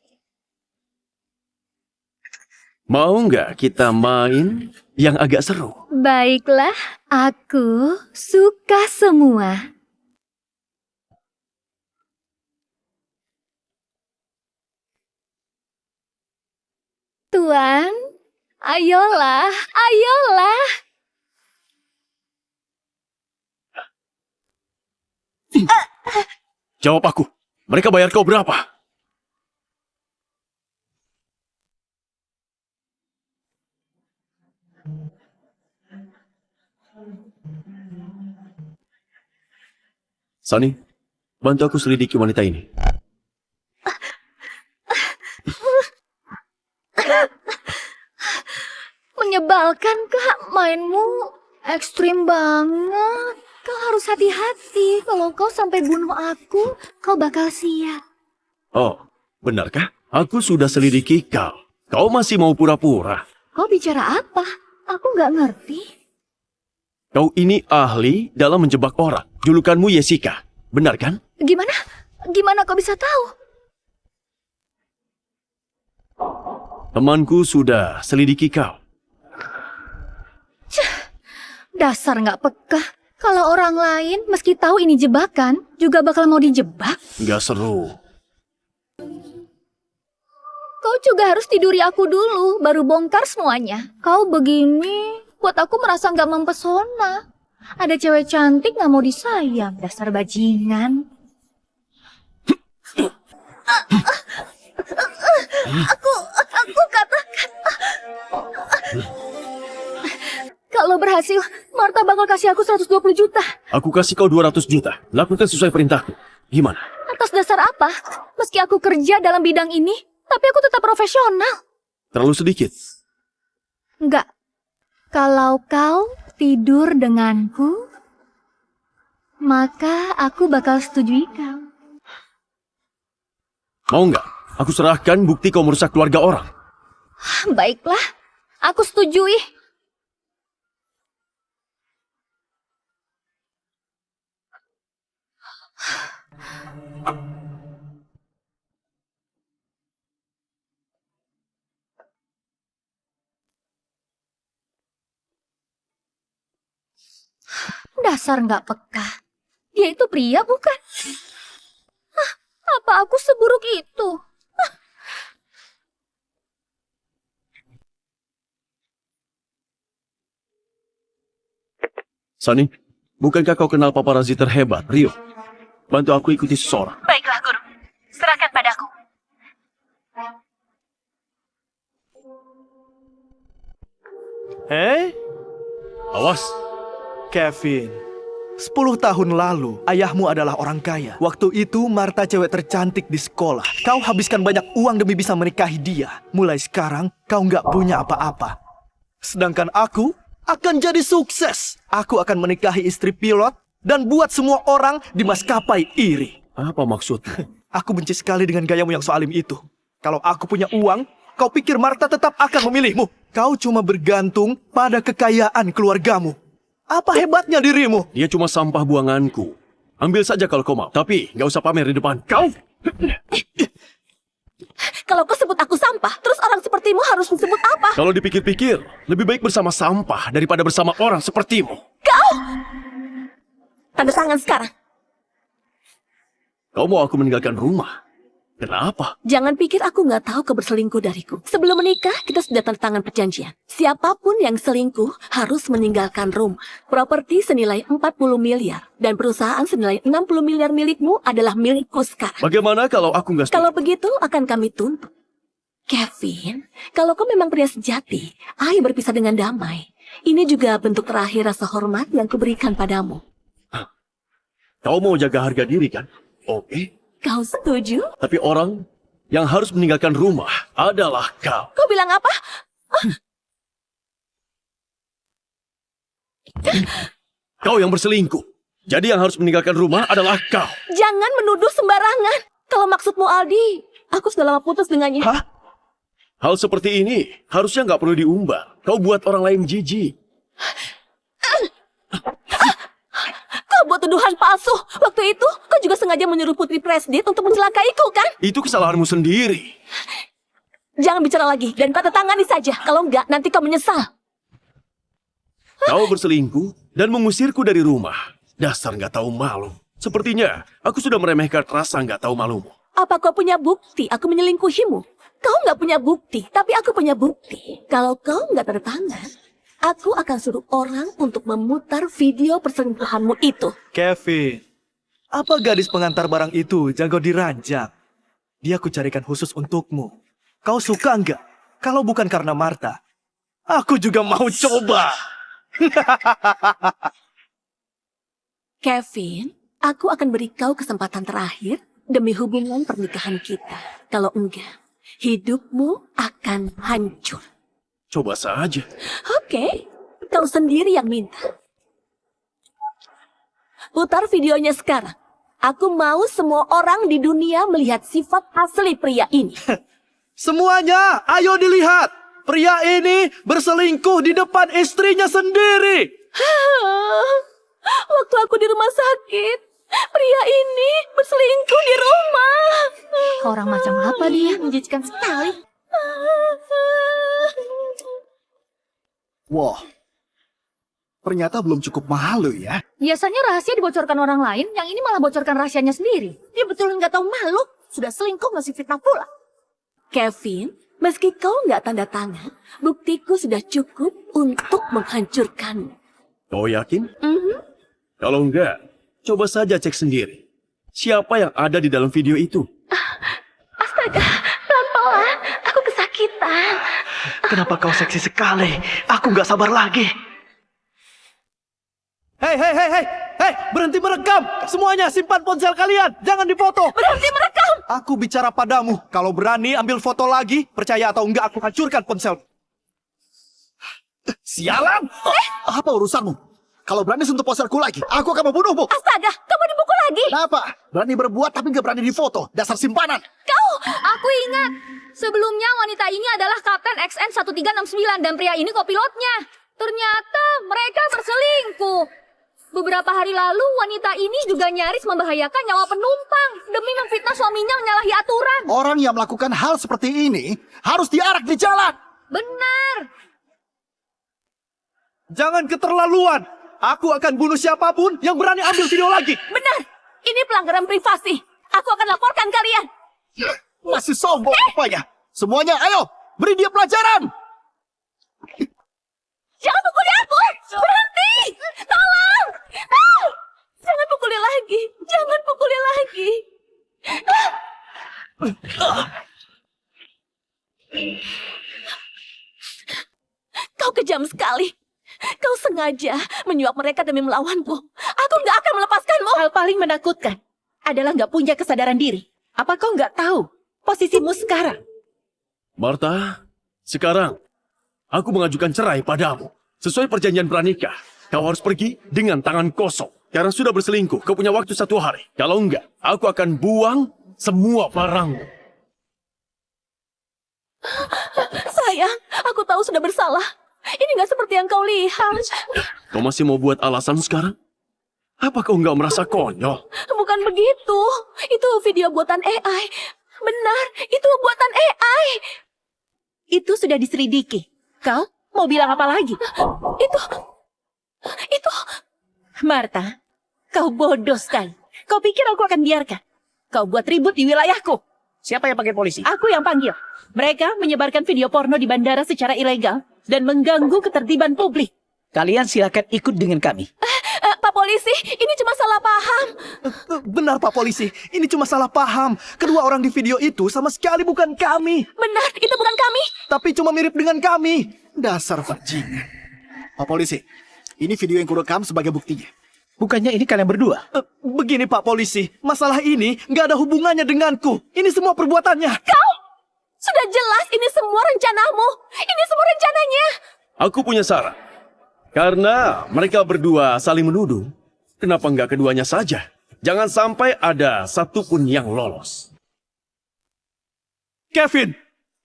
Mau nggak kita main yang agak seru? Baiklah, aku suka semua. Tuan, ayolah, ayolah. Jawab aku. Mereka bayar kau berapa? Sunny, bantu aku selidiki wanita ini. Menyebalkan, Kak. Mainmu ekstrim banget. Kau harus hati-hati. Kalau kau sampai bunuh aku, kau bakal siap. Oh, benarkah? Aku sudah selidiki kau. Kau masih mau pura-pura. Kau bicara apa? Aku nggak ngerti. Kau ini ahli dalam menjebak orang. Julukanmu Jessica. Benar kan? Gimana? Gimana kau bisa tahu? Temanku sudah selidiki kau. Dasar nggak peka. Kalau orang lain, meski tahu ini jebakan, juga bakal mau dijebak. Nggak seru. Kau juga harus tiduri aku dulu, baru bongkar semuanya. Kau begini, buat aku merasa nggak mempesona. Ada cewek cantik nggak mau disayang, dasar bajingan. Aku katakan. Kalau berhasil, Marta bakal kasih aku 120 juta. Aku kasih kau 200 juta. Lakukan sesuai perintahku. Gimana? Atas dasar apa? Meski aku kerja dalam bidang ini, tapi aku tetap profesional. Terlalu sedikit. Enggak. Kalau kau tidur denganku, maka aku bakal setujui kau. Mau nggak? Aku serahkan bukti kau merusak keluarga orang. Baiklah, aku setujui. Dasar nggak peka. Dia itu pria bukan? Hah, apa aku seburuk itu? Sunny, bukankah kau kenal paparazzi terhebat, Rio? Bantu aku ikuti seseorang. Baiklah, Guru. Serahkan padaku. Hei, Awas. Kevin. 10 tahun lalu, ayahmu adalah orang kaya. Waktu itu, Marta cewek tercantik di sekolah. Kau habiskan banyak uang demi bisa menikahi dia. Mulai sekarang, kau nggak punya apa-apa. Sedangkan aku akan jadi sukses. Aku akan menikahi istri pilot dan buat semua orang di maskapai iri. Apa maksudmu? Aku benci sekali dengan gayamu yang soalim itu. Kalau aku punya uang, kau pikir Marta tetap akan memilihmu? Kau cuma bergantung pada kekayaan keluargamu. Apa hebatnya dirimu? Dia cuma sampah buanganku. Ambil saja kalau kau mau. Tapi nggak usah pamer di depan. Kau? Kalau kau sebut aku sampah, terus orang sepertimu harus disebut apa? Kalau dipikir-pikir, lebih baik bersama sampah daripada bersama orang sepertimu. Tanda tangan sekarang. Kau mau aku meninggalkan rumah? Kenapa? Jangan pikir aku nggak tahu kau berselingkuh dariku. Sebelum menikah, kita sudah tanda tangan perjanjian. Siapapun yang selingkuh harus meninggalkan rumah. Properti senilai 40 miliar. Dan perusahaan senilai 60 miliar milikmu adalah milikku sekarang. Bagaimana kalau aku nggak setuju? Kalau begitu, akan kami tuntut. Kevin, kalau kau memang pria sejati, ayo berpisah dengan damai. Ini juga bentuk terakhir rasa hormat yang kuberikan padamu. Kau mau jaga harga diri kan? Oke. Kau setuju? Tapi orang yang harus meninggalkan rumah adalah kau. Kau bilang apa? Kau yang berselingkuh. Jadi yang harus meninggalkan rumah adalah kau. Jangan menuduh sembarangan. Kalau maksudmu Aldi, aku sudah lama putus dengannya. Hah? Hal seperti ini harusnya nggak perlu diumbar. Kau buat orang lain jijik. Kau buat tuduhan palsu. Waktu itu, kau juga sengaja menyuruh Putri Presdit untuk mencelakaiku, kan? Itu kesalahanmu sendiri. Jangan bicara lagi, dan kau tangani saja. Kalau enggak, nanti kau menyesal. Kau berselingkuh dan mengusirku dari rumah. Dasar nggak tahu malu. Sepertinya aku sudah meremehkan rasa nggak tahu malumu. Apa kau punya bukti aku menyelingkuhimu? Kau nggak punya bukti, tapi aku punya bukti. Kalau kau nggak tanda tangan, aku akan suruh orang untuk memutar video perselingkuhanmu itu. Kevin, apa gadis pengantar barang itu jago diranjang? Dia kucarikan khusus untukmu. Kau suka enggak? Kalau bukan karena Marta, aku juga mau coba. Kevin, aku akan beri kau kesempatan terakhir demi hubungan pernikahan kita. Kalau enggak, hidupmu akan hancur. Coba saja. Oke, kau sendiri yang minta. Putar videonya sekarang. Aku mau semua orang di dunia melihat sifat asli pria ini. Semuanya, ayo dilihat. Pria ini berselingkuh di depan istrinya sendiri. Waktu aku di rumah sakit, pria ini berselingkuh di rumah. Orang macam apa dia? Menjijikan sekali. Wah, ternyata belum cukup malu ya. Biasanya rahasia dibocorkan orang lain, yang ini malah bocorkan rahasianya sendiri. Dia betul nggak tahu malu. Sudah selingkuh masih fitnah pula. Kevin, meski kau nggak tanda tangan, buktiku sudah cukup untuk menghancurkanmu. Kau yakin? Kalau enggak, coba saja cek sendiri. Siapa yang ada di dalam video itu? Astaga, pelan-pelan. Aku kesakitan. Kenapa kau seksi sekali? Aku nggak sabar lagi. Hei, berhenti merekam. Semuanya simpan ponsel kalian. Jangan difoto. Berhenti merekam. Aku bicara padamu. Kalau berani ambil foto lagi, percaya atau enggak aku hancurkan ponsel. Sialan! Apa urusanmu? Kalau berani sentuh ponselku lagi, aku akan membunuhmu. Astaga, kamu dipukul lagi. Kenapa? Berani berbuat tapi nggak berani difoto. Dasar simpanan. Aku ingat, sebelumnya wanita ini adalah Kapten XN1369 dan pria ini kopilotnya. Ternyata mereka berselingkuh. Beberapa hari lalu, wanita ini juga nyaris membahayakan nyawa penumpang demi memfitnah suaminya menyalahi aturan. Orang yang melakukan hal seperti ini harus diarak di jalan. Benar. Jangan keterlaluan. Aku akan bunuh siapapun yang berani ambil video lagi. Benar, ini pelanggaran privasi. Aku akan laporkan kalian. Masih sombong rupanya. Semuanya, ayo, beri dia pelajaran. Jangan pukuli aku! Berhenti! Tolong! Ah! Jangan pukuli lagi! Jangan pukuli lagi! Kau kejam sekali. Kau sengaja menyuap mereka demi melawanku. Aku nggak akan melepaskanmu. Hal paling menakutkan adalah nggak punya kesadaran diri. Apa kau nggak tahu posisimu sekarang? Martha, sekarang aku mengajukan cerai padamu. Sesuai perjanjian pranikah, kau harus pergi dengan tangan kosong. Karena sudah berselingkuh, kau punya waktu 1 hari. Kalau enggak, aku akan buang semua barangmu. Sayang, aku tahu sudah bersalah. Ini nggak seperti yang kau lihat. Kau masih mau buat alasan sekarang? Apa kau nggak merasa konyol? Bukan begitu. Itu video buatan AI. Benar, itu buatan AI. Itu sudah diselidiki. Kau mau bilang apa lagi? Itu. Martha, kau bodoh sekali. Kau pikir aku akan biarkan kau buat ribut di wilayahku? Siapa yang panggil polisi? Aku yang panggil. Mereka menyebarkan video porno di bandara secara ilegal dan mengganggu ketertiban publik. Kalian silakan ikut dengan kami. Pak polisi, ini cuma salah paham. Benar Pak Polisi, ini cuma salah paham. Kedua orang di video itu sama sekali bukan kami. Benar, itu bukan kami. Tapi cuma mirip dengan kami. Dasar bajingan. Pak Polisi, ini video yang kurekam sebagai buktinya. Bukannya ini kalian berdua? Begini Pak Polisi, masalah ini nggak ada hubungannya denganku. Ini semua perbuatannya. Kau! Sudah jelas ini semua rencanamu. Ini semua rencananya. Aku punya saran. Karena mereka berdua saling menuduh, kenapa nggak keduanya saja? Jangan sampai ada satupun yang lolos. Kevin,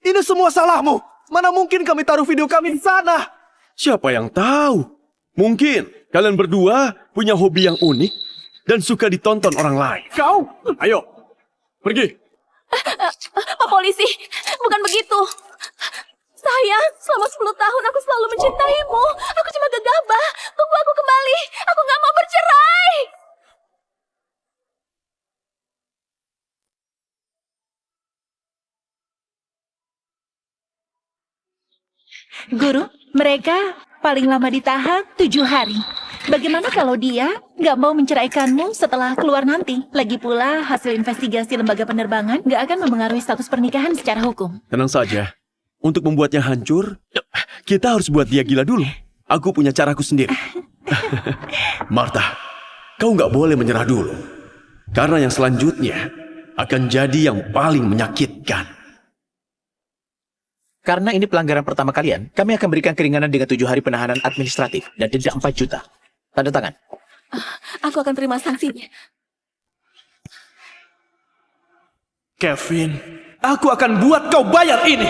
ini semua salahmu. Mana mungkin kami taruh video kami di sana? Siapa yang tahu? Mungkin kalian berdua punya hobi yang unik dan suka ditonton orang lain. Kau? Ayo, pergi. Pak polisi, bukan begitu. Sayang, selama 10 tahun aku selalu mencintaimu. Aku cuma gegabah. Tunggu aku kembali. Aku nggak mau bercerai. Guru, mereka paling lama ditahan 7 hari. Bagaimana kalau dia nggak mau menceraikanmu setelah keluar nanti? Lagi pula, hasil investigasi lembaga penerbangan nggak akan mempengaruhi status pernikahan secara hukum. Tenang saja. Untuk membuatnya hancur, kita harus buat dia gila dulu. Aku punya caraku sendiri. Martha, kau nggak boleh menyerah dulu. Karena yang selanjutnya akan jadi yang paling menyakitkan. Karena ini pelanggaran pertama kalian, kami akan berikan keringanan dengan 7 hari penahanan administratif dan denda 4 juta. Tanda tangan. Aku akan terima sanksinya. Kevin, aku akan buat kau bayar ini.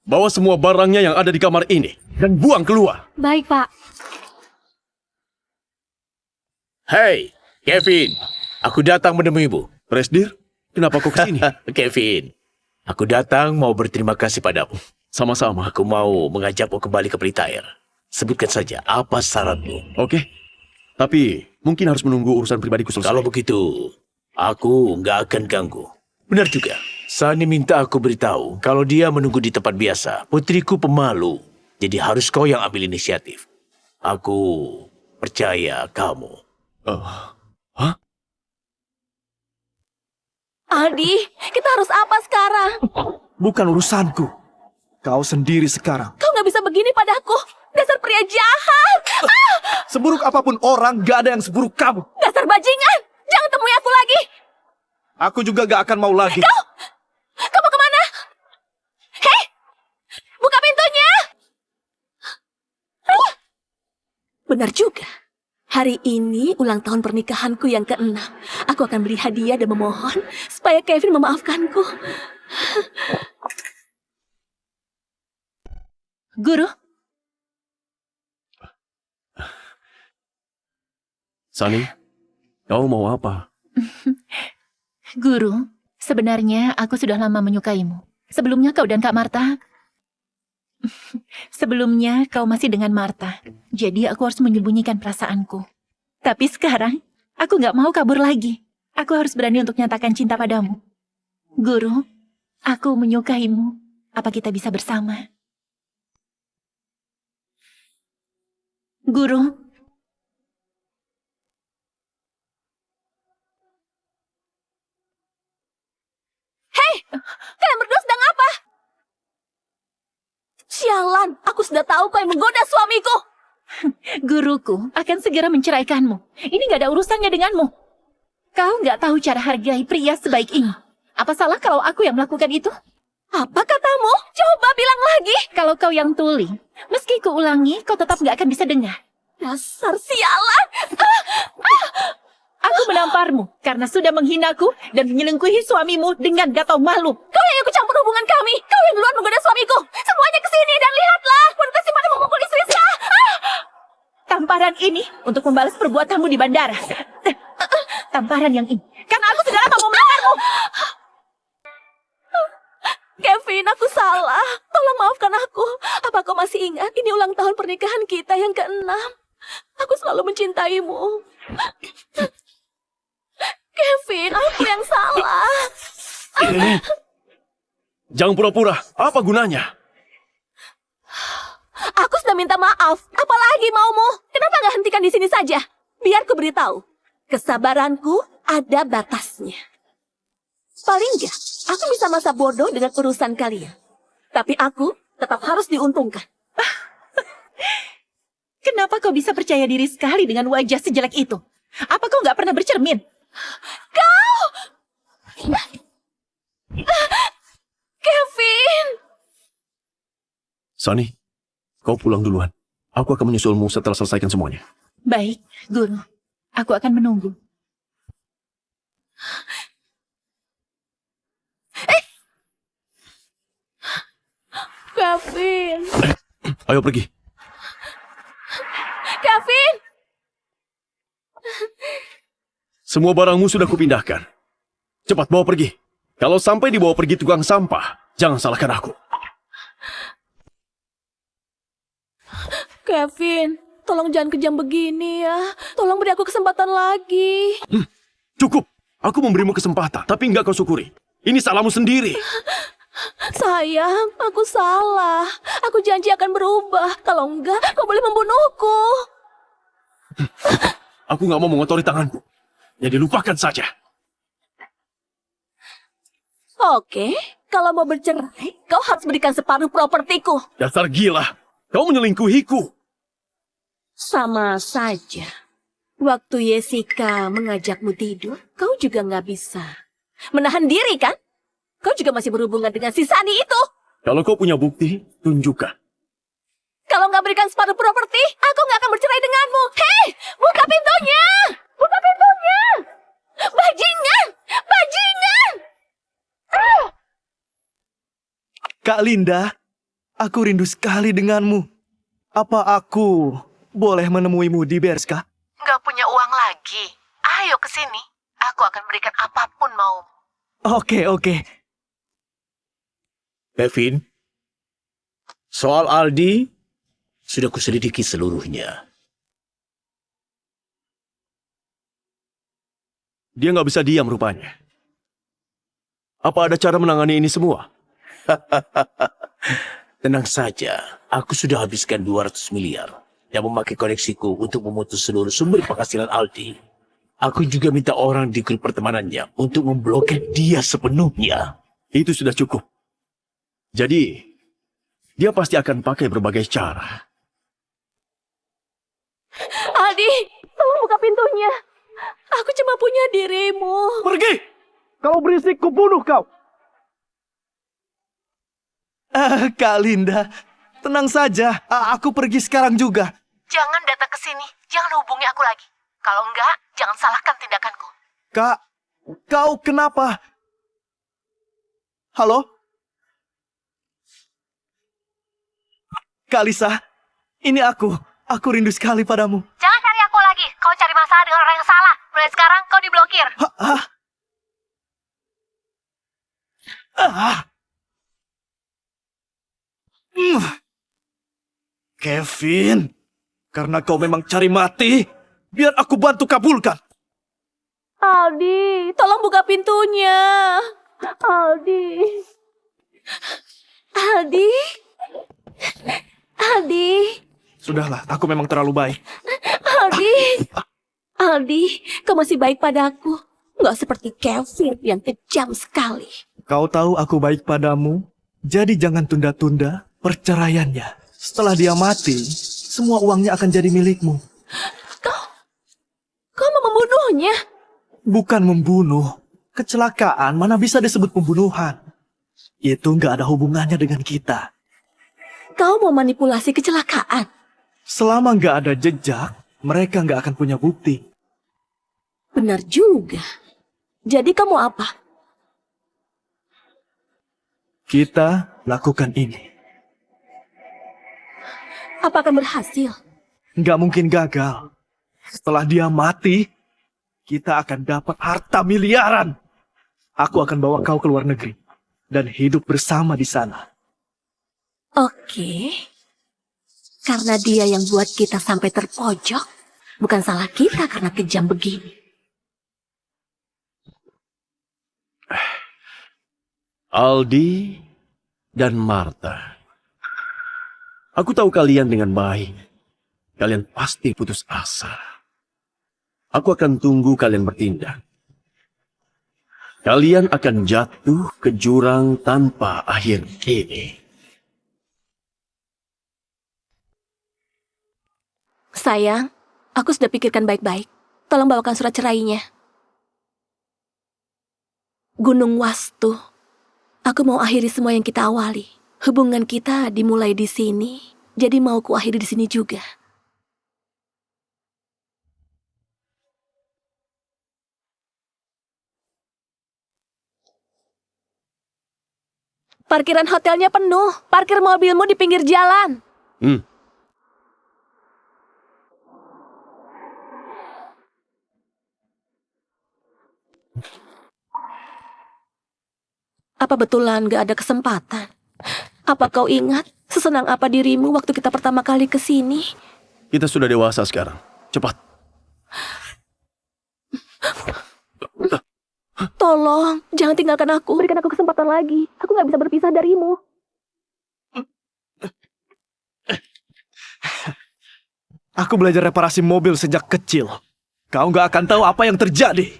Bawa semua barangnya yang ada di kamar ini dan buang keluar. Baik, Pak. Hei, Kevin. aku datang menemuimu. Presdir, kenapa kau kesini? Kevin, aku datang mau berterima kasih padamu. Sama-sama. Aku mau mengajakmu kembali ke Pelita Air. Sebutkan saja apa syaratmu. Oke. Tapi mungkin harus menunggu urusan pribadiku selesai. Kalau begitu, aku nggak akan ganggu. Benar juga. Sani minta aku beritahu kalau dia menunggu di tempat biasa. Putriku pemalu. Jadi harus kau yang ambil inisiatif. Aku percaya kamu. Hah? Adi, kita harus apa sekarang? Bukan urusanku. Kau sendiri sekarang. Kau nggak bisa begini padaku. Dasar pria jahat. Seburuk apapun orang, gak ada yang seburuk kamu. Dasar bajingan. Jangan temui aku lagi. Aku juga gak akan mau lagi. Kamu kemana? Hei, buka pintunya. Benar juga. Hari ini ulang tahun pernikahanku yang ke-6. Aku akan beri hadiah dan memohon supaya Kevin memaafkanku. Guru, Sani, kau mau apa? Guru, sebenarnya aku sudah lama menyukaimu. Sebelumnya kau dan Kak Marta. Sebelumnya kau masih dengan Marta. Jadi aku harus menyembunyikan perasaanku. Tapi sekarang, aku gak mau kabur lagi. Aku harus berani untuk nyatakan cinta padamu. Guru, aku menyukaimu. Apa kita bisa bersama? Guru, Kalian berdua sedang apa? Sialan, aku sudah tahu kau yang menggoda suamiku. guruku akan segera menceraikanmu. Ini gak ada urusannya denganmu. Kau gak tahu cara hargai pria sebaik ini. Apa salah kalau aku yang melakukan itu? Apa katamu? Coba bilang lagi. Kalau kau yang tuli, meski ku ulangi, kau tetap gak akan bisa dengar. Dasar sialan. Aku menamparmu karena sudah menghinaku dan menyelingkuhi suamimu dengan gak tahu malu. Kau yang ikut campur hubungan kami. Kau yang duluan menggoda suamiku. Semuanya kesini dan lihatlah. Wanita si mana memukul istri saya. Tamparan ini untuk membalas perbuatanmu di bandara. Tamparan yang ini karena aku sudah lama membelakanmu. Kevin, aku salah. Tolong maafkan aku. Apa kau masih ingat? Ini ulang tahun pernikahan kita yang ke-6. Aku selalu mencintaimu. Kevin, aku yang salah. Jangan pura-pura. Apa gunanya? Aku sudah minta maaf. Apalagi maumu? Kenapa nggak hentikan di sini saja? Biar ku beritahu. Kesabaranku ada batasnya. Paling nggak, aku bisa masa bodoh dengan urusan kalian. Tapi aku tetap harus diuntungkan. Kenapa kau bisa percaya diri sekali dengan wajah sejelek itu? Apa kau nggak pernah bercermin? Kau! Kevin! Sani, kau pulang duluan. Aku akan menyusulmu setelah selesaikan semuanya. Baik, guru. Aku akan menunggu. Kevin! Ayo pergi. Kevin! Semua barangmu sudah kupindahkan. Cepat bawa pergi. Kalau sampai dibawa pergi tukang sampah, jangan salahkan aku. Kevin, tolong jangan kejam begini ya. Tolong beri aku kesempatan lagi. Cukup. Aku memberimu kesempatan, tapi enggak kau syukuri. Ini salahmu sendiri. Sayang, aku salah. Aku janji akan berubah. Kalau enggak, kau boleh membunuhku. Aku nggak mau mengotori tanganku. Jadi lupakan saja. Oke, kalau mau bercerai, kau harus berikan separuh propertiku. Dasar gila. Kau menyelingkuhiku. Sama saja. Waktu Jessica mengajakmu tidur, kau juga nggak bisa menahan diri kan? Kau juga masih berhubungan dengan si Sani itu. Kalau kau punya bukti, tunjukkan. Kalau nggak berikan separuh properti, aku nggak akan bercerai denganmu. Hei, buka pintunya! Buka pintunya! Bajingan! Bajingan! Kak Linda, aku rindu sekali denganmu. Apa aku boleh menemuimu di Berska? Gak punya uang lagi. Ayo ke sini. Aku Aku akan berikan apapun mau. Oke. Kevin, soal Aldi sudah kuselidiki seluruhnya. Dia nggak bisa diam rupanya. Apa ada cara menangani ini semua? Tenang saja, aku sudah habiskan 200 miliar dan memakai koneksiku untuk memutus seluruh sumber penghasilan Aldi. Aku juga minta orang di grup pertemanannya untuk memblokir dia sepenuhnya. Itu sudah cukup. Jadi, dia pasti akan pakai berbagai cara. Aldi, tolong buka pintunya. Aku cuma punya dirimu. Pergi! Kau berisik, kubunuh kau! Kak Linda, tenang saja. Aku pergi sekarang juga. Jangan datang ke sini. Jangan hubungi aku lagi. Kalau enggak, jangan salahkan tindakanku. Kak, kau kenapa? Halo? Kak Lisa, ini aku. Aku rindu sekali padamu. Jangan cari aku lagi. Kau cari masalah dengan orang yang salah. Mulai sekarang kau diblokir. Kevin, karena kau memang cari mati, biar aku bantu kabulkan. Aldi, tolong buka pintunya. Aldi. Aldi. Aldi. Sudahlah, aku memang terlalu baik. Aldi. Aldi, kau masih baik padaku. Nggak seperti Kevin yang kejam sekali. Kau tahu aku baik padamu, jadi jangan tunda-tunda perceraiannya. Setelah dia mati, semua uangnya akan jadi milikmu. Kau mau membunuhnya? Bukan membunuh. Kecelakaan mana bisa disebut pembunuhan. Itu nggak ada hubungannya dengan kita. Kau mau manipulasi kecelakaan? Selama nggak ada jejak, mereka nggak akan punya bukti. Benar juga. Jadi kamu apa? Kita lakukan ini. Apa akan berhasil? Nggak mungkin gagal. Setelah dia mati, kita akan dapat harta miliaran. Aku akan bawa kau ke luar negeri dan hidup bersama di sana. Oke. Karena dia yang buat kita sampai terpojok, bukan salah kita karena kejam begini. Aldi dan Martha. Aku tahu kalian dengan baik. Kalian pasti putus asa. Aku akan tunggu kalian bertindak. Kalian akan jatuh ke jurang tanpa akhir ini. Sayang, aku sudah pikirkan baik-baik. Tolong bawakan surat cerainya. Gunung Wastu. Aku mau akhiri semua yang kita awali. Hubungan kita dimulai di sini, jadi mau ku akhiri di sini juga. Parkiran hotelnya penuh. Parkir mobilmu di pinggir jalan. Apa betulan gak ada kesempatan? Apa kau ingat sesenang apa dirimu waktu kita pertama kali ke sini? Kita sudah dewasa sekarang. Cepat. Tolong, jangan tinggalkan aku. Berikan aku kesempatan lagi. Aku gak bisa berpisah darimu. Aku belajar reparasi mobil sejak kecil. Kau gak akan tahu apa yang terjadi.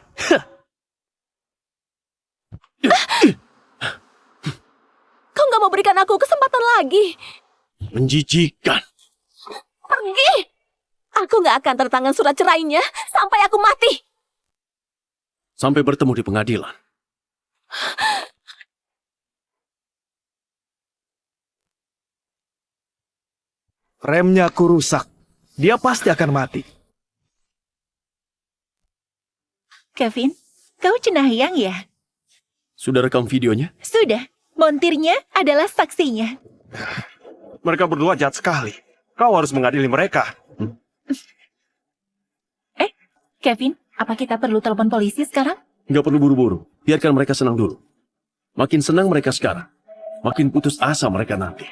Kau gak mau berikan aku kesempatan lagi. Menjijikan. Pergi. Aku gak akan tanda tangan surat cerainya sampai aku mati. Sampai bertemu di pengadilan. Remnya aku rusak. Dia pasti akan mati. Kevin, kau cenayang ya? Sudah rekam videonya? Sudah. Montirnya adalah saksinya. Mereka berdua jahat sekali. Kau harus mengadili mereka. Kevin, apa kita perlu telepon polisi sekarang? Nggak perlu buru-buru. Biarkan mereka senang dulu. Makin senang mereka sekarang, makin putus asa mereka nanti.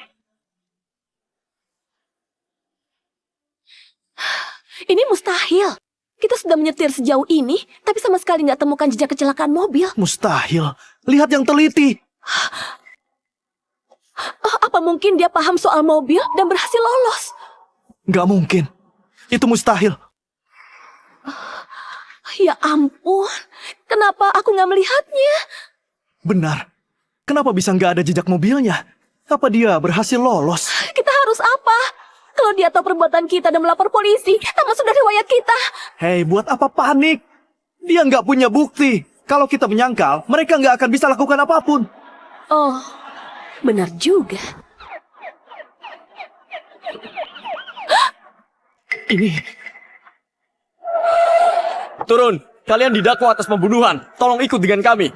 Ini mustahil. Kita sudah menyetir sejauh ini, tapi sama sekali nggak temukan jejak kecelakaan mobil. Mustahil. Lihat yang teliti. Apa mungkin dia paham soal mobil dan berhasil lolos? Nggak mungkin. Itu mustahil. Ya ampun, kenapa aku nggak melihatnya? Benar. Kenapa bisa nggak ada jejak mobilnya? Apa dia berhasil lolos? Kita harus apa? Kalau dia tahu perbuatan kita dan melapor polisi, termasuk dari riwayat kita. Hei, buat apa panik? Dia nggak punya bukti. Kalau kita menyangkal, mereka nggak akan bisa lakukan apapun. Oh, benar juga. Ini Turun, kalian didakwa atas pembunuhan. Tolong ikut dengan kami.